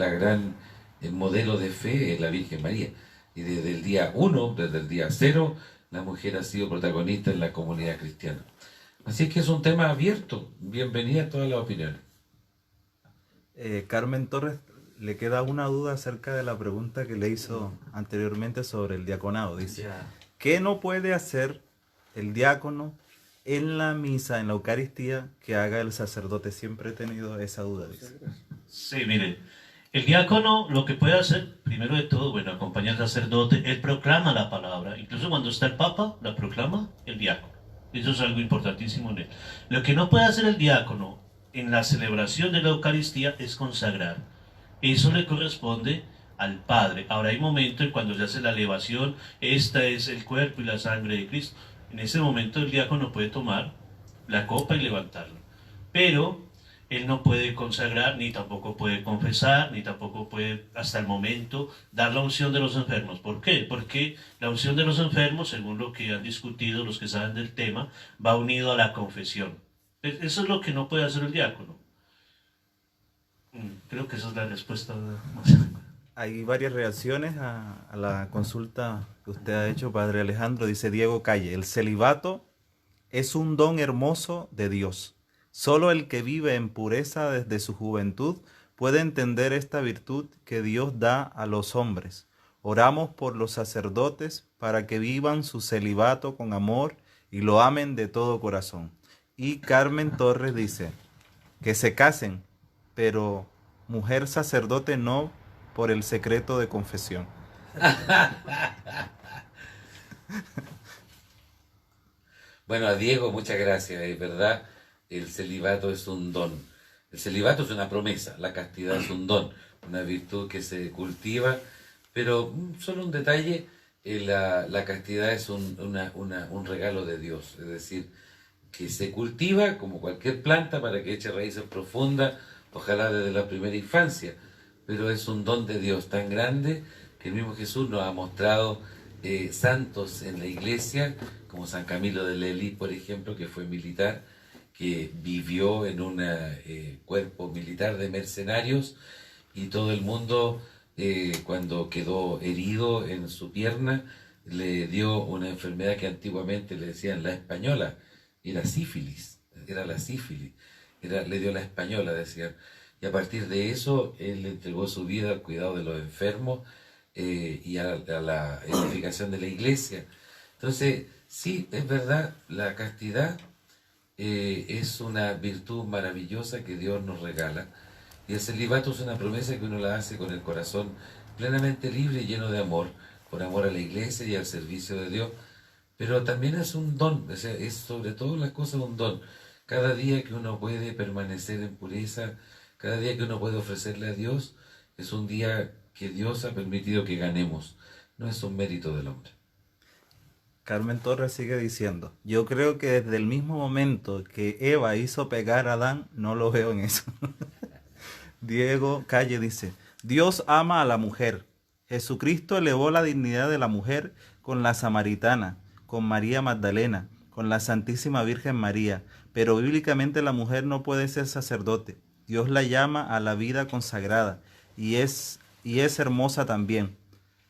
el modelo de fe es la Virgen María. Y desde el día 1, desde el día 0, la mujer ha sido protagonista en la comunidad cristiana. Así es que es un tema abierto. Bienvenida a todas las opiniones. Carmen Torres, le queda una duda acerca de la pregunta que le hizo anteriormente sobre el diaconado. Dice, ¿qué no puede hacer el diácono en la misa, en la Eucaristía, que haga el sacerdote? Siempre he tenido esa duda. Dice. Sí, mire, el diácono lo que puede hacer, primero de todo, bueno, acompaña al sacerdote, él proclama la palabra. Incluso cuando está el Papa, la proclama el diácono. Eso es algo importantísimo en él. Lo que no puede hacer el diácono en la celebración de la Eucaristía es consagrar. Eso le corresponde al Padre. Ahora hay momentos en cuando se hace la elevación, esta es el cuerpo y la sangre de Cristo. En ese momento el diácono puede tomar la copa y levantarla. Pero él no puede consagrar, ni tampoco puede confesar, ni tampoco puede, hasta el momento, dar la unción de los enfermos. ¿Por qué? Porque la unción de los enfermos, según lo que han discutido los que saben del tema, va unido a la confesión. Eso es lo que no puede hacer el diácono. Creo que esa es la respuesta. Hay varias reacciones a la consulta que usted ha hecho, Padre Alejandro. Dice Diego Calle, el celibato es un don hermoso de Dios. Solo el que vive en pureza desde su juventud puede entender esta virtud que Dios da a los hombres. Oramos por los sacerdotes para que vivan su celibato con amor y lo amen de todo corazón. Y Carmen Torres dice, que se casen, pero mujer sacerdote no por el secreto de confesión. Bueno, a Diego, muchas gracias, es verdad. El celibato es un don. El celibato es una promesa, la castidad es un don, una virtud que se cultiva, pero solo un detalle, la castidad es un regalo de Dios, es decir, que se cultiva como cualquier planta para que eche raíces profundas, ojalá desde la primera infancia, pero es un don de Dios tan grande que el mismo Jesús nos ha mostrado santos en la iglesia, como San Camilo de Lely, por ejemplo, que fue militar, que vivió en un cuerpo militar de mercenarios y todo el mundo cuando quedó herido en su pierna le dio una enfermedad que antiguamente le decían la española, era sífilis, le dio la española, decían, y a partir de eso él entregó su vida al cuidado de los enfermos y a la edificación de la iglesia. Entonces, sí, es verdad, la castidad es una virtud maravillosa que Dios nos regala, y el celibato es una promesa que uno la hace con el corazón plenamente libre y lleno de amor, por amor a la iglesia y al servicio de Dios, pero también es un don, o sea, es sobre todas las cosas un don. Cada día que uno puede permanecer en pureza, cada día que uno puede ofrecerle a Dios, es un día que Dios ha permitido que ganemos, no es un mérito del hombre. Carmen Torres sigue diciendo, yo creo que desde el mismo momento que Eva hizo pegar a Adán, no lo veo en eso. Diego Calle dice, Dios ama a la mujer. Jesucristo elevó la dignidad de la mujer con la samaritana, con María Magdalena, con la Santísima Virgen María, pero bíblicamente la mujer no puede ser sacerdote. Dios la llama a la vida consagrada y es hermosa también.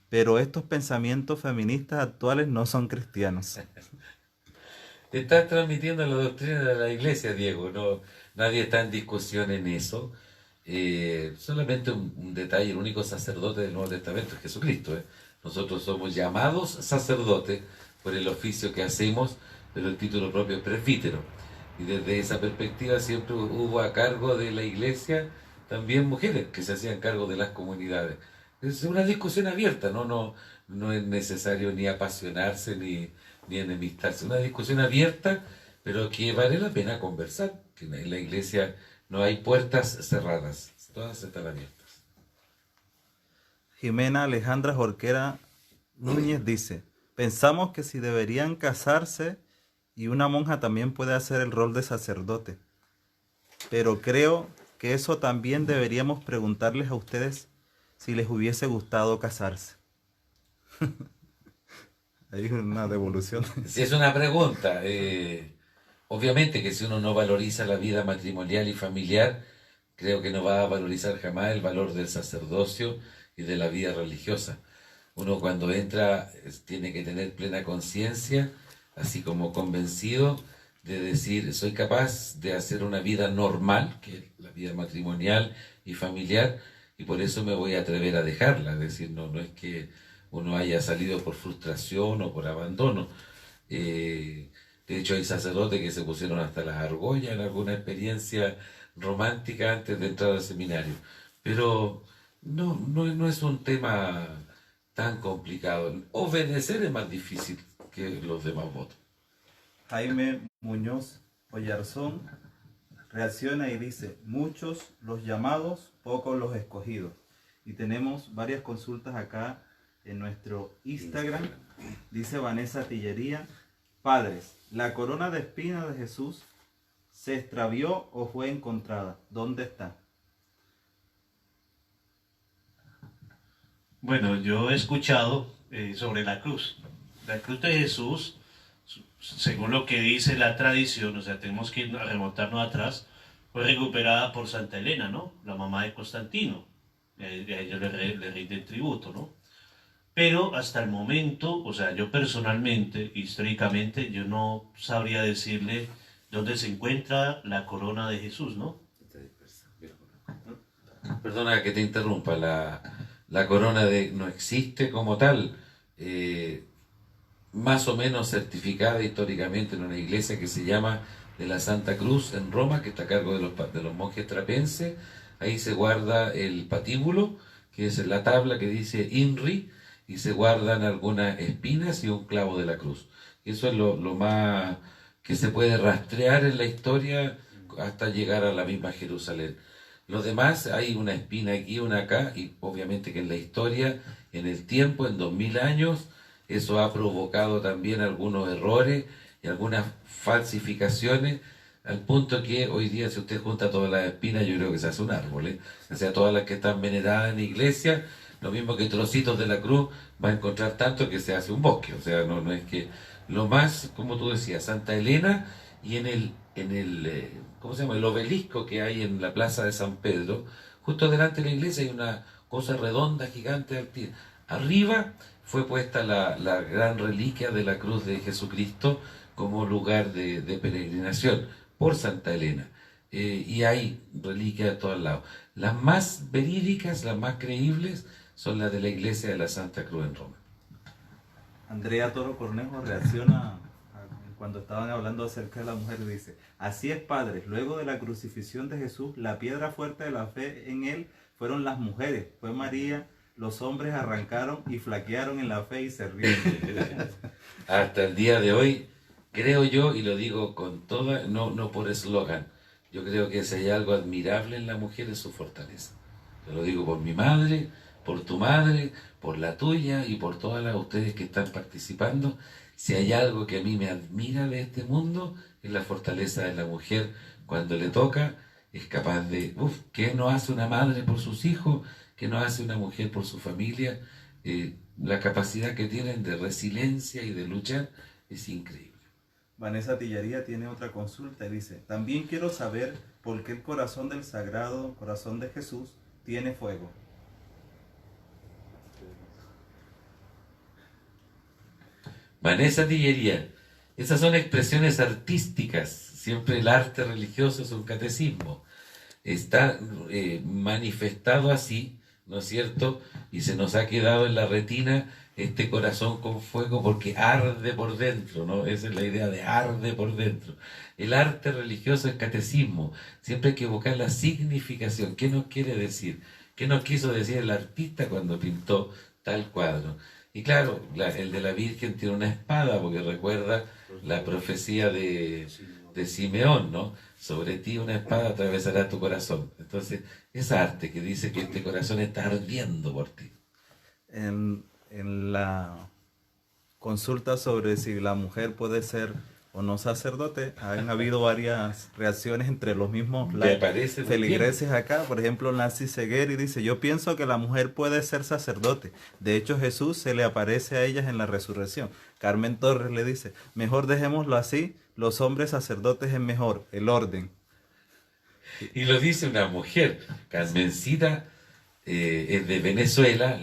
Pero estos pensamientos feministas actuales no son cristianos. Estás transmitiendo la doctrina de la iglesia, Diego. No, nadie está en discusión en eso. Solamente un detalle, el único sacerdote del Nuevo Testamento es Jesucristo. Nosotros somos llamados sacerdotes por el oficio que hacemos, pero el título propio es presbítero. Y desde esa perspectiva siempre hubo a cargo de la iglesia también mujeres que se hacían cargo de las comunidades. Es una discusión abierta, no es necesario ni apasionarse ni enemistarse. Una discusión abierta, pero que vale la pena conversar. Que en la iglesia no hay puertas cerradas, todas están abiertas. Jimena Alejandra Jorquera Núñez dice, pensamos que si deberían casarse y una monja también puede hacer el rol de sacerdote, pero creo que eso también deberíamos preguntarles a ustedes si les hubiese gustado casarse. Hay una devolución. Si es una pregunta, obviamente que si uno no valoriza la vida matrimonial y familiar, creo que no va a valorizar jamás el valor del sacerdocio y de la vida religiosa. Uno cuando entra tiene que tener plena conciencia, así como convencido de decir, soy capaz de hacer una vida normal, que es la vida matrimonial y familiar, y por eso me voy a atrever a dejarla. Es decir, no es que uno haya salido por frustración o por abandono. De hecho, hay sacerdotes que se pusieron hasta las argollas en alguna experiencia romántica antes de entrar al seminario. Pero no es un tema tan complicado. Obedecer es más difícil que los demás votos. Jaime Muñoz Oyarzón reacciona y dice, muchos los llamados, pocos los escogidos. Y tenemos varias consultas acá en nuestro Instagram. Dice Vanessa Tillería, padres, ¿la corona de espinas de Jesús se extravió o fue encontrada? ¿Dónde está? Bueno, yo he escuchado sobre la cruz. La cruz de Jesús, según lo que dice la tradición, o sea, tenemos que remontarnos atrás, fue recuperada por Santa Elena, ¿no? La mamá de Constantino. A ella le rinden tributo, ¿no? Pero hasta el momento, o sea, yo personalmente, históricamente, yo no sabría decirle dónde se encuentra la corona de Jesús, ¿no? Perdona que te interrumpa, la corona no existe como tal, más o menos certificada históricamente en una iglesia que se llama de la Santa Cruz en Roma, que está a cargo de los monjes trapenses. Ahí se guarda el patíbulo, que es la tabla que dice INRI, y se guardan algunas espinas y un clavo de la cruz. Y eso es lo más que se puede rastrear en la historia hasta llegar a la misma Jerusalén. Los demás, hay una espina aquí, una acá, y obviamente que en la historia, en el tiempo, en 2000 años, eso ha provocado también algunos errores y algunas falsificaciones, al punto que hoy día, si usted junta todas las espinas, yo creo que se hace un árbol, ¿eh? O sea, todas las que están veneradas en la iglesia, lo mismo que trocitos de la cruz, va a encontrar tanto que se hace un bosque. O sea, no es que lo más, como tú decías, Santa Elena, y en el ¿cómo se llama? El obelisco que hay en la plaza de San Pedro, justo delante de la iglesia hay una cosa redonda, gigante, arriba fue puesta la gran reliquia de la cruz de Jesucristo como lugar de peregrinación por Santa Elena. Y hay reliquias de todos lados. Las más verídicas, las más creíbles, son las de la iglesia de la Santa Cruz en Roma. Andrea Toro Cornejo reacciona cuando estaban hablando acerca de la mujer, dice, así es, padres, luego de la crucifixión de Jesús, la piedra fuerte de la fe en él fueron las mujeres, fue María, los hombres arrancaron y flaquearon en la fe y se rieron. Hasta el día de hoy, creo yo, y lo digo con toda, no por eslogan, yo creo que si hay algo admirable en la mujer es su fortaleza. Yo lo digo por mi madre, por tu madre, por la tuya y por todas las ustedes que están participando. Si hay algo que a mí me admira de este mundo, es la fortaleza de la mujer. Cuando le toca, es capaz de, ¿qué no hace una madre por sus hijos? ¿Qué no hace una mujer por su familia? La capacidad que tienen de resiliencia y de luchar es increíble. Vanessa Tillería tiene otra consulta y dice, también quiero saber por qué el corazón del Sagrado Corazón de Jesús tiene fuego. Vanessa Tillería, esas son expresiones artísticas, siempre el arte religioso es un catecismo, está manifestado así, ¿no es cierto? Y se nos ha quedado en la retina este corazón con fuego porque arde por dentro, ¿no? Esa es la idea de arde por dentro. El arte religioso es catecismo. Siempre hay que buscar la significación. ¿Qué nos quiere decir? ¿Qué nos quiso decir el artista cuando pintó tal cuadro? Y claro, el de la Virgen tiene una espada porque recuerda la profecía de Simeón, ¿no? Sobre ti una espada atravesará tu corazón. Entonces, es arte que dice que este corazón está ardiendo por ti. En la consulta sobre si la mujer puede ser o no sacerdote, han habido varias reacciones entre los mismos feligreses acá. Por ejemplo, Nancy Segueri dice: yo pienso que la mujer puede ser sacerdote. De hecho, Jesús se le aparece a ellas en la resurrección. Carmen Torres le dice: mejor dejémoslo así, los hombres sacerdotes es mejor, el orden. Y lo dice una mujer, Carmencita, es de Venezuela,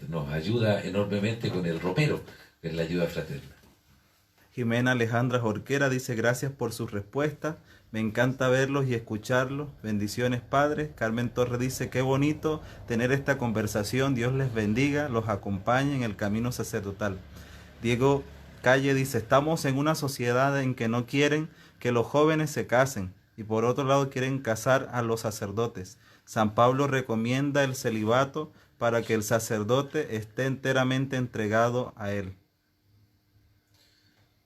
nos ayuda enormemente con el ropero, que es la ayuda fraterna. Jimena Alejandra Jorquera dice: gracias por sus respuestas, me encanta verlos y escucharlos, bendiciones padres. Carmen Torres dice: qué bonito tener esta conversación, Dios les bendiga, los acompañe en el camino sacerdotal. Diego Calle dice: estamos en una sociedad en que no quieren que los jóvenes se casen y por otro lado quieren casar a los sacerdotes. San Pablo recomienda el celibato para que el sacerdote esté enteramente entregado a él.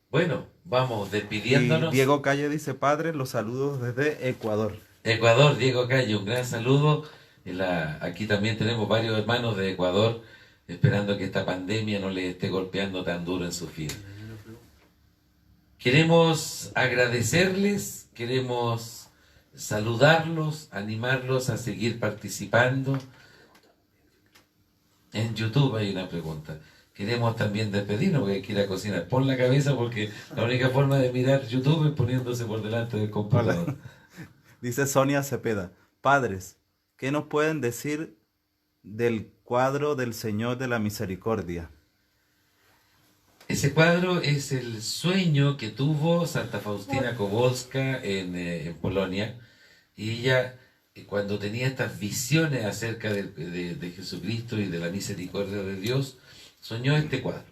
Bueno, vamos despidiéndonos. Y Diego Calle dice: padre, los saludos desde Ecuador. Ecuador, Diego Calle, un gran saludo. Aquí también tenemos varios hermanos de Ecuador, esperando que esta pandemia no les esté golpeando tan duro en sus vidas. Queremos agradecerles, queremos saludarlos, animarlos a seguir participando. En YouTube hay una pregunta. Queremos también despedirnos porque hay que ir a cocinar. Pon la cabeza porque la única forma de mirar YouTube es poniéndose por delante del computador. Hola. Dice Sonia Cepeda: padres, ¿qué nos pueden decir del cuadro del Señor de la Misericordia? Ese cuadro es el sueño que tuvo Santa Faustina Kowalska en Polonia. Y ella, cuando tenía estas visiones acerca de Jesucristo y de la misericordia de Dios, soñó este cuadro.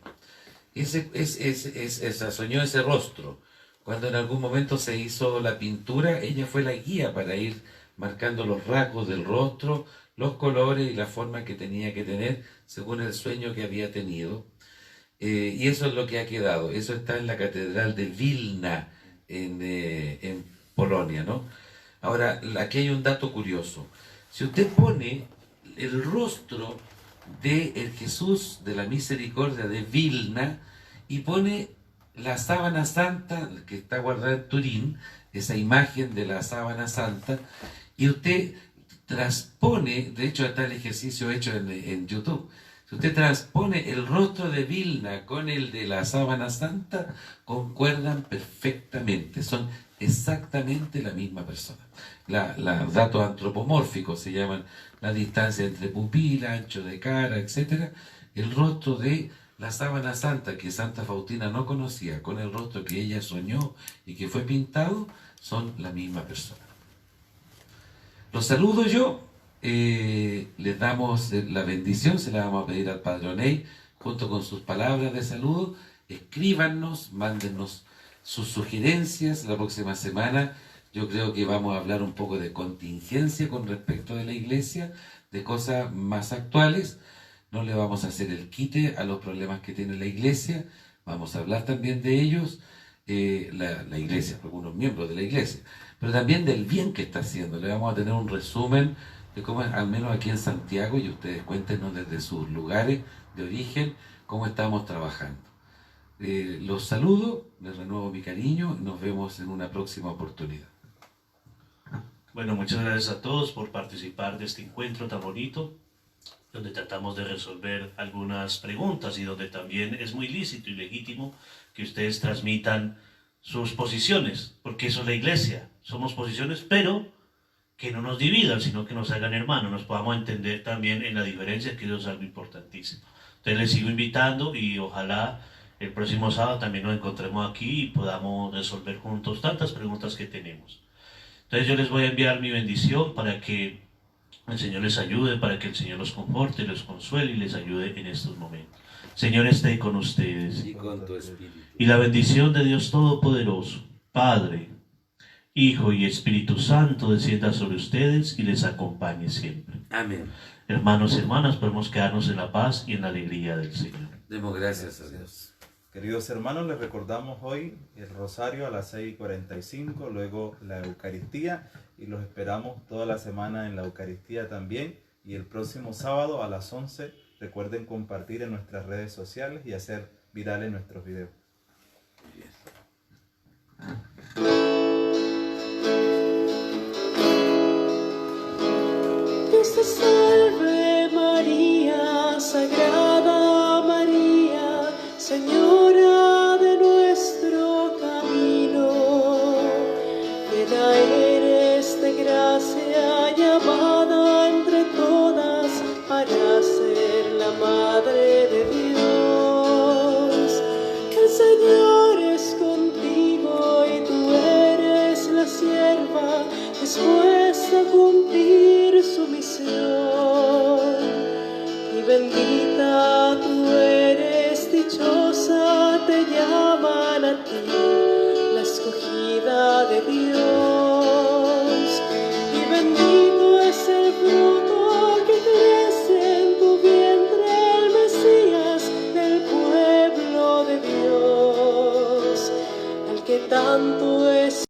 Soñó ese rostro. Cuando en algún momento se hizo la pintura, ella fue la guía para ir marcando los rasgos del rostro, los colores y la forma que tenía que tener según el sueño que había tenido. Y eso es lo que ha quedado. Eso está en la Catedral de Vilna, en Polonia, ¿no? Ahora, aquí hay un dato curioso. Si usted pone el rostro del Jesús de la Misericordia de Vilna y pone la sábana santa que está guardada en Turín, esa imagen de la sábana santa, y usted transpone, de hecho está el ejercicio hecho en YouTube, si usted transpone el rostro de Vilna con el de la sábana santa, concuerdan perfectamente, son exactamente la misma persona. Los datos antropomórficos se llaman la distancia entre pupila, ancho de cara, etc. El rostro de la sábana santa que Santa Faustina no conocía, con el rostro que ella soñó y que fue pintado, son la misma persona. Los saludo yo. Les damos la bendición, se la vamos a pedir al Padre Oney, junto con sus palabras de saludo. Escríbanos, mándenos sus sugerencias. La próxima semana yo creo que vamos a hablar un poco de contingencia con respecto de la iglesia, de cosas más actuales. No le vamos a hacer el quite a los problemas que tiene la iglesia, vamos a hablar también de ellos, la iglesia, algunos miembros de la iglesia, pero también del bien que está haciendo. Le vamos a tener un resumen de cómo, al menos aquí en Santiago, y ustedes cuéntenos desde sus lugares de origen, cómo estamos trabajando. Los saludo, les renuevo mi cariño y nos vemos en una próxima oportunidad. Bueno, muchas gracias a todos por participar de este encuentro tan bonito, donde tratamos de resolver algunas preguntas y donde también es muy lícito y legítimo que ustedes transmitan sus posiciones, porque eso es la iglesia, somos posiciones, pero que no nos dividan, sino que nos hagan hermanos, nos podamos entender también en la diferencia, que eso es algo importantísimo. Entonces les sigo invitando y ojalá el próximo sábado también nos encontremos aquí y podamos resolver juntos tantas preguntas que tenemos. Entonces yo les voy a enviar mi bendición para que el Señor les ayude, para que el Señor los conforte, los consuele y les ayude en estos momentos. Señor esté con ustedes. Y con tu espíritu. Y la bendición de Dios Todopoderoso, Padre, Hijo y Espíritu Santo descienda sobre ustedes y les acompañe siempre. Amén. Hermanos y hermanas, podemos quedarnos en la paz y en la alegría del Señor. Demos gracias a Dios. Queridos hermanos, les recordamos hoy el rosario a las 6:45, luego la Eucaristía, y los esperamos toda la semana en la Eucaristía también, y el próximo sábado a las 11, recuerden compartir en nuestras redes sociales y hacer virales nuestros videos. Dios te salve María, Sagrada María, Señora de nuestro camino. Llena eres de gracia, llamada entre todas para ser la Madre de Dios. El Señor es contigo y tú eres la sierva dispuesta a cumplir su misión. Y bendita tú eres, dichosa te llaman a ti, la escogida de Dios. Y bendito es el fruto que crece en tu vientre, el Mesías del pueblo de Dios, al que tanto es